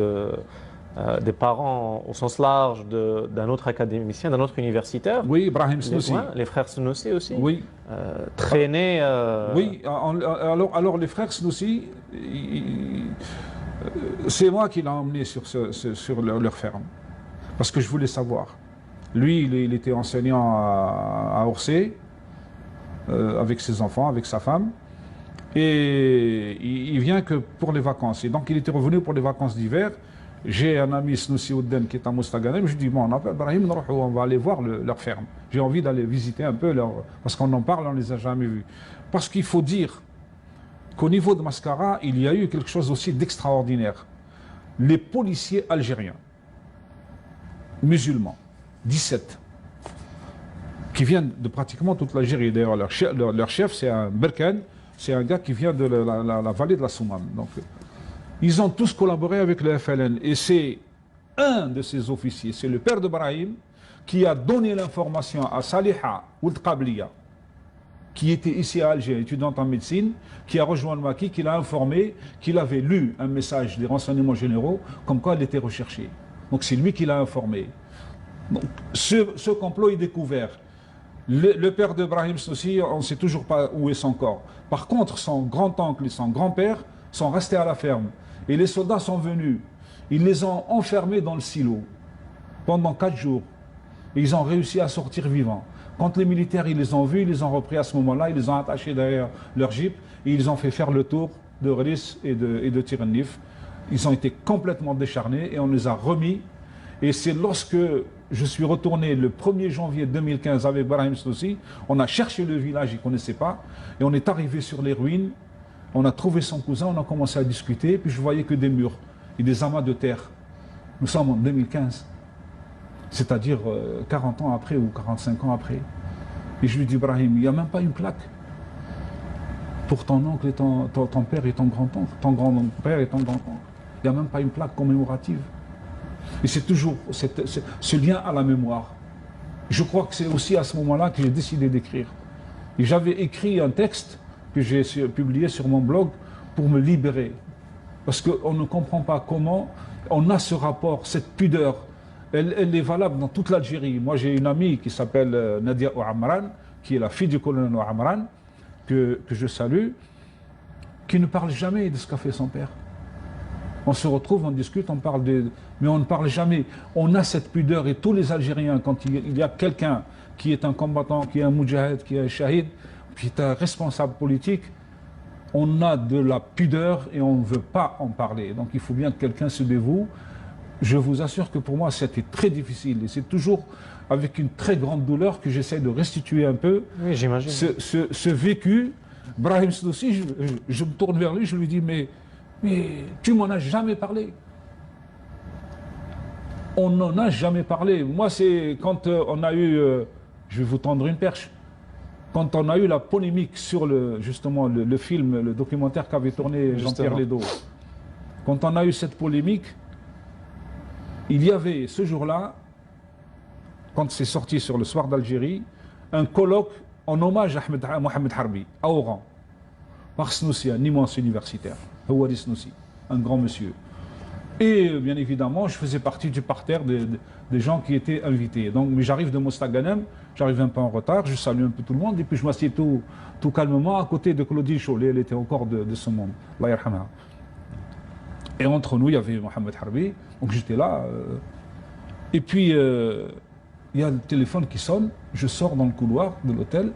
des parents au sens large d'un autre académicien, d'un autre universitaire. Oui, Ibrahim Snoussi. Les frères Snoussi aussi. Oui. Traînés. Oui, alors les frères Snoussi, c'est moi qui l'ai emmené sur leur ferme. Parce que je voulais savoir. Lui, il était enseignant à Orsay, avec ses enfants, avec sa femme. Et il vient que pour les vacances. Et donc il était revenu pour les vacances d'hiver. J'ai un ami Snoussi Ouden qui est à Moustaganem. Je lui dis, bon, on appelle Ibrahim, on va aller voir leur ferme. J'ai envie d'aller visiter un peu parce qu'on en parle, on ne les a jamais vus. Parce qu'il faut dire qu'au niveau de Mascara, il y a eu quelque chose aussi d'extraordinaire. Les policiers algériens, musulmans, 17, qui viennent de pratiquement toute l'Algérie. D'ailleurs, leur chef, c'est un Berkane, c'est un gars qui vient de la vallée de la Soumam. Donc, ils ont tous collaboré avec le FLN. Et c'est un de ces officiers, c'est le père de Brahim, qui a donné l'information à Saliha Ould Qabliya, qui était ici à Alger, étudiante en médecine, qui a rejoint le maquis, qui l'a informé qu'il avait lu un message des renseignements généraux, comme quoi elle était recherchée. Donc c'est lui qui l'a informé. Donc, ce complot est découvert. Le père de Brahim Snoussi, on ne sait toujours pas où est son corps. Par contre, son grand-oncle et son grand-père sont restés à la ferme. Et les soldats sont venus. Ils les ont enfermés dans le silo pendant 4 jours. Et ils ont réussi à sortir vivants. Quand les militaires ils les ont vus, ils les ont repris à ce moment-là, ils les ont attachés derrière leur jeep et ils ont fait faire le tour de Ris et de Tirennif. Ils ont été complètement décharnés et on les a remis. Et c'est lorsque je suis retourné le 1er janvier 2015 avec Brahim Snoussi, on a cherché le village, il ne connaissait pas, et on est arrivé sur les ruines. On a trouvé son cousin, on a commencé à discuter, puis je voyais que des murs et des amas de terre. Nous sommes en 2015, c'est-à-dire 40 ans après ou 45 ans après. Et je lui dis, Ibrahim, il n'y a même pas une plaque pour ton oncle et ton père et ton grand-oncle, ton grand-père et ton grand-oncle. Il n'y a même pas une plaque commémorative. Et c'est toujours ce lien à la mémoire. Je crois que c'est aussi à ce moment-là que j'ai décidé d'écrire. Et j'avais écrit un texte que j'ai publié sur mon blog pour me libérer. Parce qu'on ne comprend pas comment on a ce rapport, cette pudeur. Elle est valable dans toute l'Algérie. Moi, j'ai une amie qui s'appelle Nadia Ouamran, qui est la fille du colonel Ouamran, que je salue, qui ne parle jamais de ce qu'a fait son père. On se retrouve, on discute, on parle mais on ne parle jamais. On a cette pudeur et tous les Algériens, quand il y a quelqu'un qui est un combattant, qui est un moudjahid, qui est un shahid, qui est un responsable politique, on a de la pudeur et on ne veut pas en parler. Donc il faut bien que quelqu'un se dévoue. Je vous assure que pour moi, c'était très difficile. Et c'est toujours avec une très grande douleur que j'essaie de restituer un peu Oui, j'imagine. ce vécu. Brahim Snoussi, je me tourne vers lui, je lui dis, mais tu m'en as jamais parlé. On n'en a jamais parlé. Moi, c'est quand on a eu, je vais vous tendre une perche, quand on a eu la polémique sur justement le film, le documentaire qu'avait tourné Jean-Pierre Ledo, quand on a eu cette polémique, il y avait ce jour-là, quand c'est sorti sur le soir d'Algérie, un colloque en hommage à Mohamed Harbi, à Oran, par Snoussi, un immense universitaire, Hawari Snoussi, un grand monsieur. Et bien évidemment, je faisais partie du parterre des gens qui étaient invités. Donc, mais j'arrive de Mostaganem, j'arrive un peu en retard, je salue un peu tout le monde, et puis je m'assieds tout calmement à côté de Claudine Chollet, elle était encore de ce monde, Allah yarhamha. Et entre nous, il y avait Mohamed Harbi, donc j'étais là. Et puis, il y a le téléphone qui sonne, je sors dans le couloir de l'hôtel,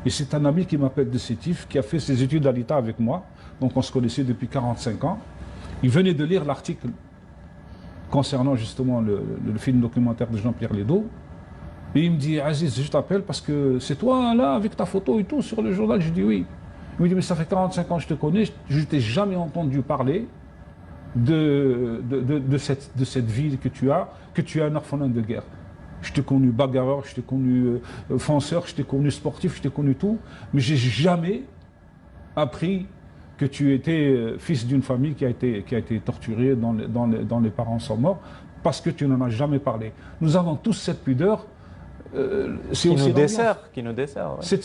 et c'est un ami qui m'appelle de Sétif, qui a fait ses études à l'ITA avec moi, donc on se connaissait depuis 45 ans. Il venait de lire l'article concernant justement le film documentaire de Jean-Pierre Ledo. Et il me dit, Aziz, je t'appelle parce que c'est toi là, avec ta photo et tout, sur le journal. Je dis oui. Il me dit, mais ça fait 45 ans que je te connais, je ne t'ai jamais entendu parler de cette vie que tu es un orphelin de guerre. Je t'ai connu bagarreur, je t'ai connu fonceur, je t'ai connu sportif, je t'ai connu tout, mais j'ai jamais appris que tu étais fils d'une famille qui a été torturée, dont les parents sont morts, parce que tu n'en as jamais parlé. Nous avons tous cette pudeur. Qui nous dessert. Ouais.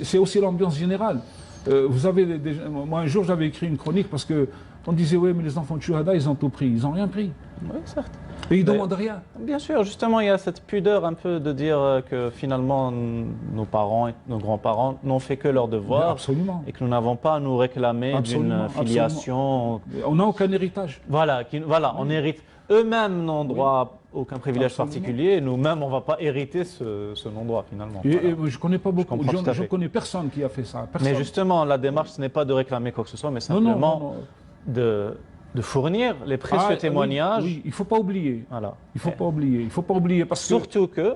C'est aussi l'ambiance générale. Vous avez moi, un jour, j'avais écrit une chronique parce que on disait, oui, mais les enfants de Chouhada, ils ont tout pris. Ils n'ont rien pris. Oui, certes. Et ils ne demandent rien. Bien sûr, justement, il y a cette pudeur un peu de dire que finalement, nos parents et nos grands-parents n'ont fait que leur devoir. Absolument. Et que nous n'avons pas à nous réclamer d'une filiation. On n'a aucun héritage. Voilà, on hérite. Eux-mêmes n'ont droit à aucun privilège particulier. Et nous-mêmes, on ne va pas hériter ce non-droit finalement. Et je ne connais pas beaucoup. Je ne connais personne qui a fait ça. Personne. Mais justement, la démarche, ce n'est pas de réclamer quoi que ce soit, mais simplement de fournir les précieux témoignages. Oui, il ne faut pas oublier. Voilà. Il ne faut pas oublier parce surtout que,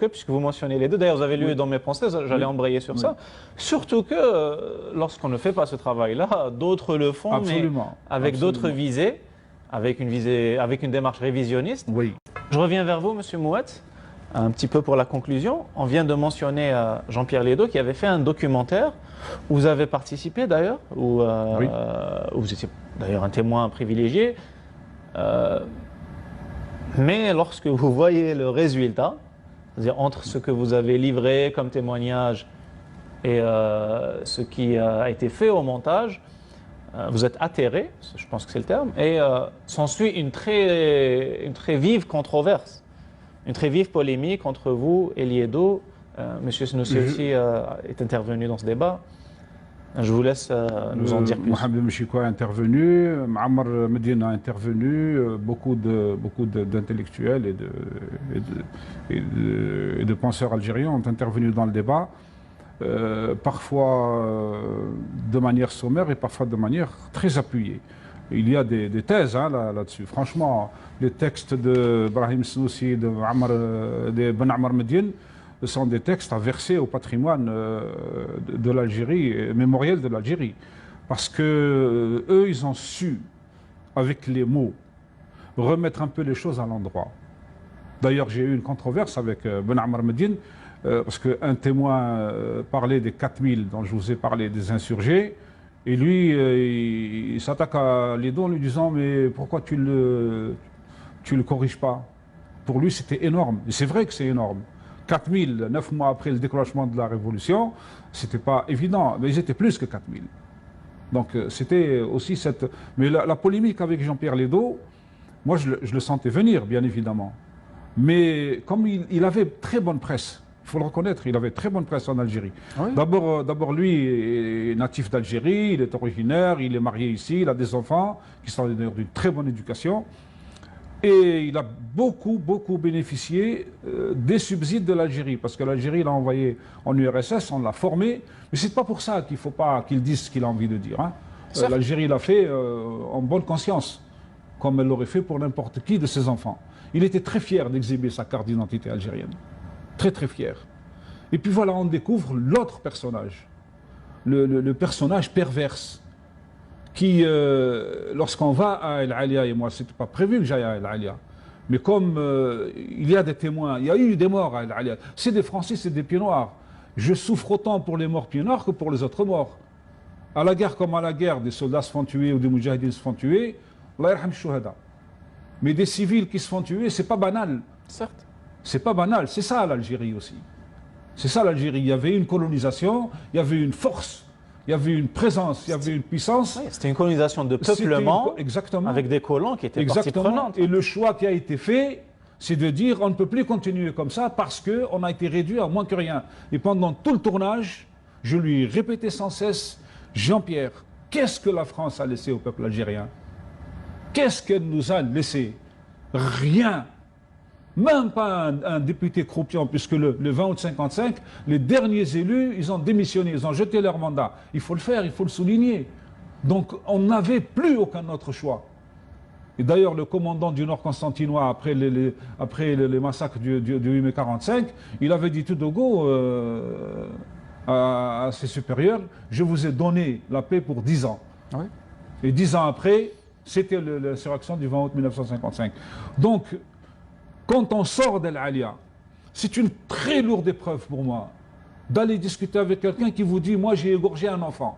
puisque vous mentionnez les deux, d'ailleurs vous avez lu dans mes pensées, j'allais embrayer sur ça, surtout que lorsqu'on ne fait pas ce travail-là, d'autres le font, mais avec d'autres visées, avec une démarche révisionniste. Oui. Je reviens vers vous, Monsieur Mouet, un petit peu pour la conclusion. On vient de mentionner Jean-Pierre Ledo qui avait fait un documentaire où vous avez participé d'ailleurs, où vous étiez d'ailleurs un témoin privilégié. Mais lorsque vous voyez le résultat, c'est-à-dire entre ce que vous avez livré comme témoignage et ce qui a été fait au montage, vous êtes atterré, je pense que c'est le terme, et s'ensuit une très vive controverse, une très vive polémique entre vous et Ledo. Monsieur Snoussi aussi est intervenu dans ce débat. Je vous laisse nous en dire plus. Mohamed Mchiko est intervenu, Ma'amar Medine a intervenu, beaucoup d'intellectuels et de penseurs algériens ont intervenu dans le débat, parfois de manière sommaire et parfois de manière très appuyée. Il y a des thèses là-dessus. Franchement, les textes de Brahim Snoussi, de Ben Ammar Medine, ce sont des textes à verser au patrimoine de l'Algérie, mémoriel de l'Algérie. Parce que eux, ils ont su, avec les mots, remettre un peu les choses à l'endroit. D'ailleurs, j'ai eu une controverse avec Ben Ammar Medine, parce qu'un témoin parlait des 4000 dont je vous ai parlé, des insurgés, et lui, il s'attaque à Ledo en lui disant « Mais pourquoi tu le corriges pas ?» Pour lui, c'était énorme. Et c'est vrai que c'est énorme. 4000, 9 mois après le déclenchement de la Révolution, c'était pas évident, mais ils étaient plus que 4000. Donc c'était aussi cette... Mais la polémique avec Jean-Pierre Ledo, moi je le sentais venir, bien évidemment. Mais comme il avait très bonne presse Il faut le reconnaître, il avait très bonne presse en Algérie. Oui. D'abord, lui est natif d'Algérie, il est originaire, il est marié ici, il a des enfants qui sont d'ailleurs d'une très bonne éducation. Et il a beaucoup bénéficié des subsides de l'Algérie, parce que l'Algérie l'a envoyé en URSS, on l'a formé, mais c'est pas pour ça qu'il ne faut pas qu'il dise ce qu'il a envie de dire. Hein. L'Algérie l'a fait en bonne conscience, comme elle l'aurait fait pour n'importe qui de ses enfants. Il était très fier d'exhiber sa carte d'identité algérienne, très fier. Et puis voilà, on découvre l'autre personnage, le personnage perverse, qui, lorsqu'on va à El Alia, et moi, c'était pas prévu que j'aille à El Alia, mais comme il y a des témoins, il y a eu des morts à El Alia, c'est des Français, c'est des pieds noirs. Je souffre autant pour les morts pieds noirs que pour les autres morts. À la guerre comme à la guerre, des soldats se font tuer ou des moudjahidines se font tuer, Allah yarham shuhada. Mais des civils qui se font tuer, c'est pas banal. Certes. C'est pas banal, c'est ça l'Algérie aussi. C'est ça l'Algérie. Il y avait une colonisation, il y avait une force, il y avait une présence, il y avait une puissance. Oui, c'était une colonisation de peuplement exactement. avec des colons qui étaient partie prenante. Et le choix qui a été fait, c'est de dire on ne peut plus continuer comme ça parce qu'on a été réduit à moins que rien. Et pendant tout le tournage, je lui répétais sans cesse, Jean-Pierre, qu'est-ce que la France a laissé au peuple algérien? Qu'est-ce qu'elle nous a laissé? Rien. Même pas un député croupion, puisque le 20 août 55, les derniers élus, ils ont démissionné, ils ont jeté leur mandat. Il faut le faire, il faut le souligner. Donc on n'avait plus aucun autre choix. Et d'ailleurs, le commandant du Nord constantinois, après les massacres du 8 mai 45, il avait dit tout de go à ses supérieurs, je vous ai donné la paix pour 10 ans. Oui. Et 10 ans après, c'était l'insurrection du 20 août 1955. Donc, quand on sort d'El Alia, c'est une très lourde épreuve pour moi d'aller discuter avec quelqu'un qui vous dit « Moi, j'ai égorgé un enfant. »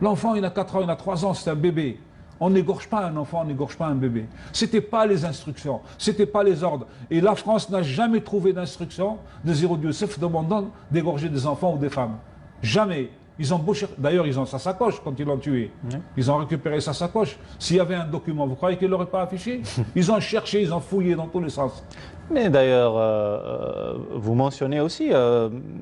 L'enfant, il a 4 ans, il a 3 ans, c'est un bébé. On n'égorge pas un enfant, on n'égorge pas un bébé. Ce n'était pas les instructions, ce n'était pas les ordres. Et la France n'a jamais trouvé d'instruction de Zéro Youssef demandant d'égorger des enfants ou des femmes. Jamais. Ils ont beau chercher. D'ailleurs, ils ont sa sacoche quand ils l'ont tué. Oui. Ils ont récupéré sa sacoche. S'il y avait un document, vous croyez qu'ils ne l'auraient pas affiché? Ils ont cherché, ils ont fouillé dans tous les sens. Mais d'ailleurs, vous mentionnez aussi,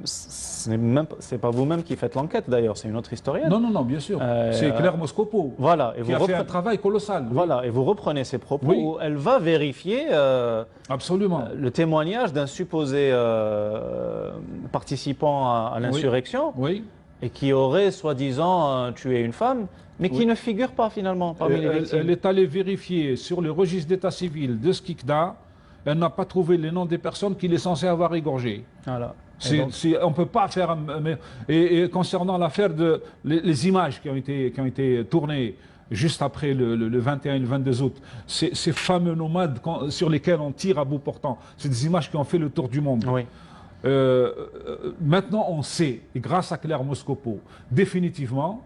c'est pas vous-même qui faites l'enquête d'ailleurs, c'est une autre historienne. Non, bien sûr. C'est Claire Moscopo. Voilà, et qui a fait un travail colossal. Voilà, oui. Et vous reprenez ses propos où elle va vérifier absolument le témoignage d'un supposé participant à l'insurrection. Oui. Et qui aurait soi-disant tué une femme, mais qui ne figure pas finalement parmi les victimes. Elle est allée vérifier sur le registre d'état civil de Skikda, elle n'a pas trouvé les noms des personnes qu'il est censé avoir égorgées. Voilà. On ne peut pas faire... Et concernant l'affaire les images qui ont été tournées juste après le 21 et le 22 août, ces fameux nomades sur lesquels on tire à bout portant, c'est des images qui ont fait le tour du monde. Oui. Maintenant, on sait, et grâce à Claire Moscopo, définitivement,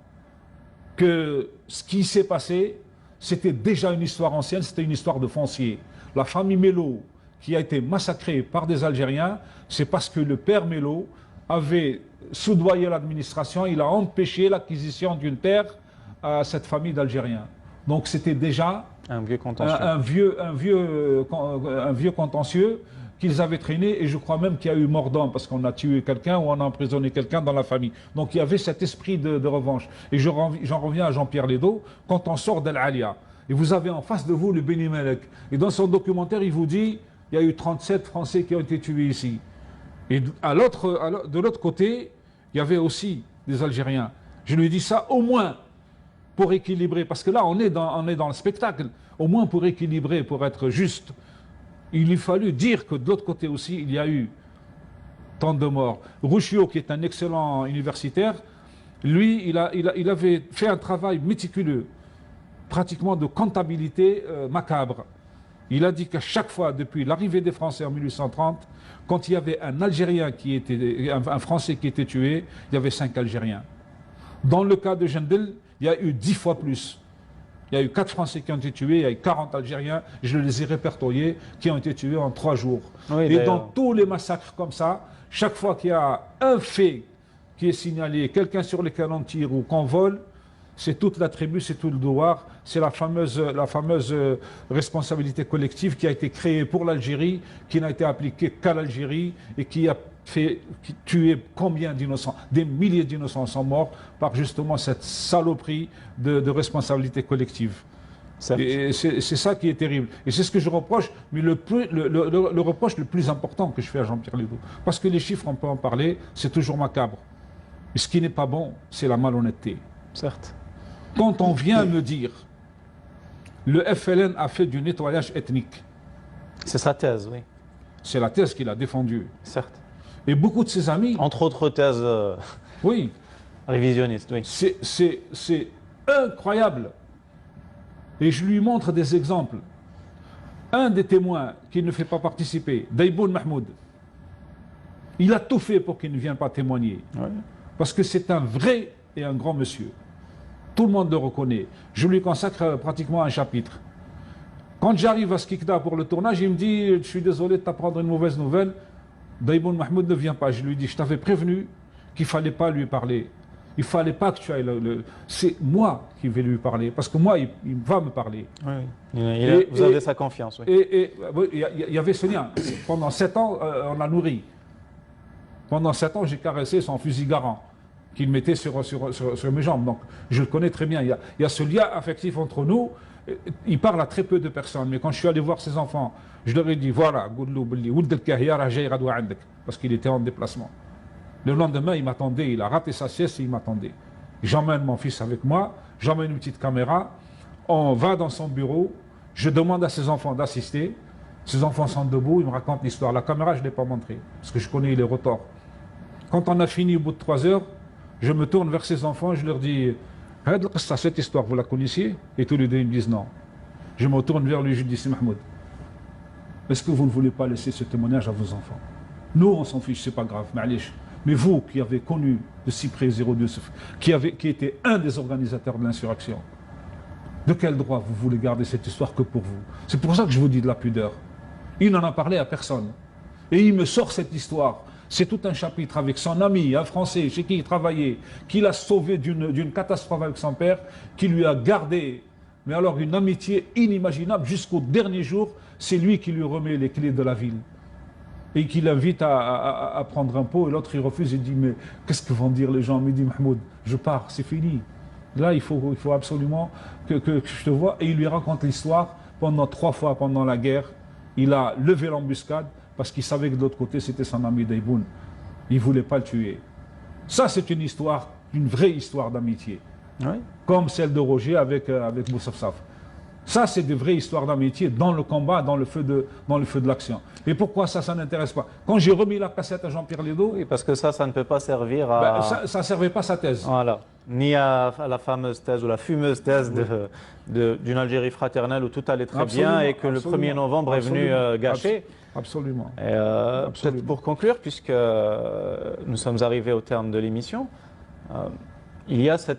que ce qui s'est passé, c'était déjà une histoire ancienne, c'était une histoire de foncier. La famille Mello, qui a été massacrée par des Algériens, c'est parce que le père Mello avait soudoyé l'administration, il a empêché l'acquisition d'une terre à cette famille d'Algériens. Donc c'était déjà un vieux contentieux. Un vieux contentieux qu'ils avaient traîné, et je crois même qu'il y a eu mort d'homme parce qu'on a tué quelqu'un ou on a emprisonné quelqu'un dans la famille. Donc il y avait cet esprit de revanche. Et j'en reviens à Jean-Pierre Lédo, quand on sort d'El Alia, et vous avez en face de vous le Beni Mellek, et dans son documentaire, il vous dit, il y a eu 37 Français qui ont été tués ici. Et de l'autre côté, il y avait aussi des Algériens. Je lui dis ça au moins pour équilibrer, parce que là, on est dans le spectacle, au moins pour équilibrer, pour être juste. Il lui fallut dire que de l'autre côté aussi, il y a eu tant de morts. Rouchio, qui est un excellent universitaire, lui, il avait fait un travail méticuleux, pratiquement de comptabilité macabre. Il a dit qu'à chaque fois, depuis l'arrivée des Français en 1830, quand il y avait un Algérien un Français qui était tué, il y avait 5 Algériens. Dans le cas de Jendel, il y a eu 10 fois plus. Il y a eu 4 Français qui ont été tués, il y a eu 40 Algériens, je les ai répertoriés, qui ont été tués en 3 jours. Oui, et dans tous les massacres comme ça, chaque fois qu'il y a un fait qui est signalé, quelqu'un sur lequel on tire ou qu'on vole, c'est toute la tribu, c'est tout le douar, c'est la fameuse responsabilité collective qui a été créée pour l'Algérie, qui n'a été appliquée qu'à l'Algérie et qui a fait tuer combien d'innocents? Des milliers d'innocents sont morts par justement cette saloperie de responsabilité collective. Et c'est ça qui est terrible. Et c'est ce que je reproche, mais le reproche le plus important que je fais à Jean-Pierre Ledoux. Parce que les chiffres, on peut en parler, c'est toujours macabre. Mais ce qui n'est pas bon, c'est la malhonnêteté. Certes. Quand on vient me dire, le FLN a fait du nettoyage ethnique. C'est sa thèse, oui. C'est la thèse qu'il a défendue. Certes. Et beaucoup de ses amis... Entre autres thèses oui. révisionnistes, oui. C'est incroyable. Et je lui montre des exemples. Un des témoins qui ne fait pas participer, Daiboun Mahmoud, il a tout fait pour qu'il ne vienne pas témoigner. Oui. Parce que c'est un vrai et un grand monsieur. Tout le monde le reconnaît. Je lui consacre pratiquement un chapitre. Quand j'arrive à Skikda pour le tournage, il me dit « Je suis désolé de t'apprendre une mauvaise nouvelle. Daiboun Mahmoud ne vient pas. » Je lui dis « Je t'avais prévenu qu'il ne fallait pas lui parler. Il ne fallait pas que tu ailles... C'est moi qui vais lui parler. Parce que moi, il va me parler. Oui. Vous avez sa confiance. Oui. Et il y avait ce lien. Pendant 7 ans, on l'a nourri. Pendant 7 ans, j'ai caressé son fusil garant qu'il mettait sur mes jambes. Donc, je le connais très bien. Il y a ce lien affectif entre nous. Il parle à très peu de personnes. Mais quand je suis allé voir ses enfants, je leur ai dit, voilà, parce qu'il était en déplacement. Le lendemain, il m'attendait. Il a raté sa sieste et il m'attendait. J'emmène mon fils avec moi. J'emmène une petite caméra. On va dans son bureau. Je demande à ses enfants d'assister. Ses enfants sont debout. Ils me racontent l'histoire. La caméra, je ne l'ai pas montrée. Parce que je connais les retorts. Quand on a fini au bout de 3 heures, je me tourne vers ses enfants, je leur dis « Cette histoire, vous la connaissiez ?» Et tous les deux, ils me disent « Non ». Je me tourne vers lui, je dis « C'est Mahmoud, est-ce que vous ne voulez pas laisser ce témoignage à vos enfants? Nous, on s'en fiche, c'est pas grave, mais vous qui avez connu de si près 02, qui était un des organisateurs de l'insurrection, de quel droit vous voulez garder cette histoire que pour vous? C'est pour ça que je vous dis de la pudeur. » Il n'en a parlé à personne. Et il me sort cette histoire. C'est tout un chapitre avec son ami, un Français, chez qui il travaillait, qui l'a sauvé d'une catastrophe avec son père, qui lui a gardé, mais alors une amitié inimaginable jusqu'au dernier jour. C'est lui qui lui remet les clés de la ville. Et qui l'invite à prendre un pot, et l'autre il refuse, il dit « Mais qu'est-ce que vont dire les gens ?» Il dit « Mahmoud, je pars, c'est fini. Là, il faut absolument que je te vois. » Et il lui raconte l'histoire. Pendant 3 fois pendant la guerre, il a levé l'embuscade, parce qu'il savait que de l'autre côté, c'était son ami Daiboun. Il ne voulait pas le tuer. Ça, c'est une histoire, une vraie histoire d'amitié. Oui. Comme celle de Roger avec Moussaf Saf. Ça, c'est de vraies histoires d'amitié dans le combat, dans le feu de l'action. Et pourquoi ça n'intéresse pas? Quand j'ai remis la cassette à Jean-Pierre Ledoux... Oui, parce que ça ne peut pas servir à... ça ne servait pas sa thèse. Voilà. Ni à la fameuse thèse ou la fumeuse thèse d'une Algérie fraternelle où tout allait très bien et que le 1er novembre est venu gâcher. Absolument. Peut-être pour conclure, puisque nous sommes arrivés au terme de l'émission, il y a ce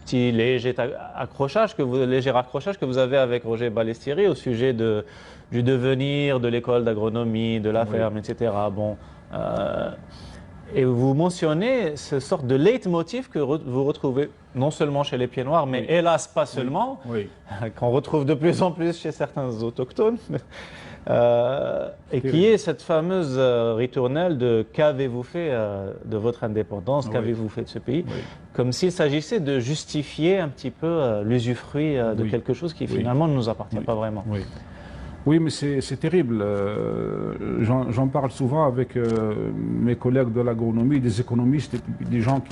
petit léger raccrochage que vous avez avec Roger Ballestieri au sujet du devenir de l'école d'agronomie, de la ferme, etc. Bon, et vous mentionnez ce sorte de leitmotiv que vous retrouvez non seulement chez les Pieds Noirs, mais hélas pas seulement, qu'on retrouve de plus en plus chez certains autochtones. Et qui est cette fameuse ritournelle de qu'avez-vous fait de votre indépendance, qu'avez-vous fait de ce pays, comme s'il s'agissait de justifier un petit peu l'usufruit de quelque chose qui finalement ne nous appartient pas vraiment. Oui, mais c'est terrible. J'en parle souvent avec mes collègues de l'agronomie, des économistes, et des gens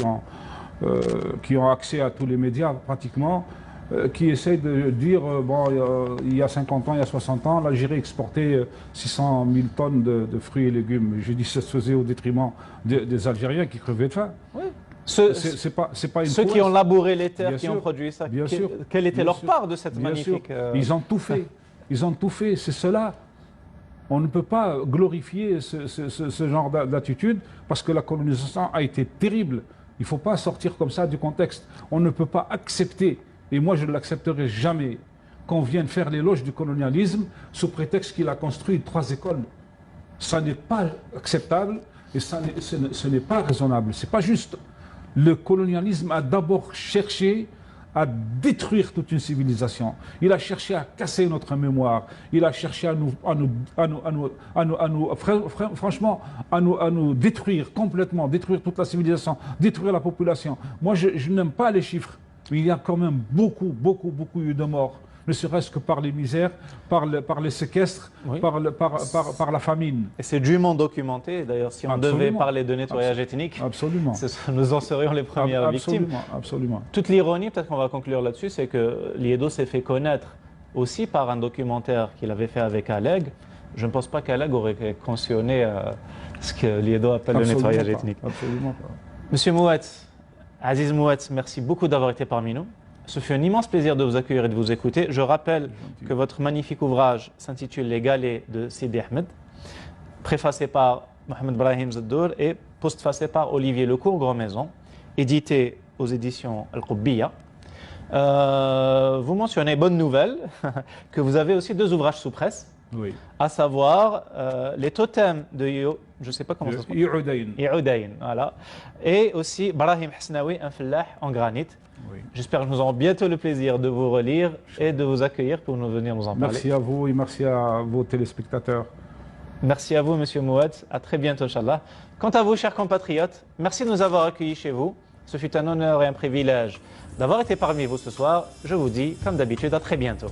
qui ont accès à tous les médias pratiquement. Qui essaie de dire, il y a 50 ans, il y a 60 ans, l'Algérie exportait 600 000 tonnes de fruits et légumes. Je dis que ça se faisait au détriment des Algériens qui crevaient de faim. Oui. C'est pas une Ceux qui ont labouré les terres, bien qui sûr, ont produit ça, bien sûr, quelle était bien leur sûr, part de cette magnifique... Ils ont tout fait. Ils ont tout fait. C'est cela. On ne peut pas glorifier ce genre d'attitude parce que la colonisation a été terrible. Il ne faut pas sortir comme ça du contexte. On ne peut pas accepter, et moi je ne l'accepterai jamais, qu'on vienne faire l'éloge du colonialisme sous prétexte qu'il a construit 3 écoles. Ça n'est pas acceptable et ce n'est pas raisonnable. Ce n'est pas juste. Le colonialisme a d'abord cherché à détruire toute une civilisation. Il a cherché à casser notre mémoire. Il a cherché franchement, à nous détruire complètement, détruire toute la civilisation, détruire la population. Moi, je n'aime pas les chiffres, mais il y a quand même beaucoup eu de morts. Ne serait-ce que par les misères, par les séquestres, Oui. par la famine. Et c'est dûment documenté. D'ailleurs, si on devait parler de nettoyage ethnique, Absolument. nous en serions les premières victimes. Absolument. Toute l'ironie, peut-être qu'on va conclure là-dessus, c'est que Liedo s'est fait connaître aussi par un documentaire qu'il avait fait avec Aleg. Je ne pense pas qu'Aleg aurait cautionné ce que Liedo appelle le nettoyage ethnique. Absolument pas. Monsieur Mouet, Aziz Mouet, merci beaucoup d'avoir été parmi nous. Ce fut un immense plaisir de vous accueillir et de vous écouter. Je rappelle que votre magnifique ouvrage s'intitule Les Galets de Sidi Ahmed, préfacé par Mohamed Brahim Zaddour et postfacé par Olivier Lecourt, Grand Maison, édité aux éditions Al-Qubbiya. Vous mentionnez, bonne nouvelle, que vous avez aussi 2 ouvrages sous presse, Oui. à savoir Les totems de je ne sais pas comment ça se prononce. Ioudayn, voilà. Et aussi Brahim Hasnaoui, un fellah en granit. Oui. J'espère que nous aurons bientôt le plaisir de vous relire et de vous accueillir pour nous venir nous en parler. Merci à vous et merci à vos téléspectateurs. Merci à vous, Monsieur Mouet. À très bientôt, Inch'Allah. Quant à vous, chers compatriotes, merci de nous avoir accueillis chez vous. Ce fut un honneur et un privilège d'avoir été parmi vous ce soir. Je vous dis, comme d'habitude, à très bientôt.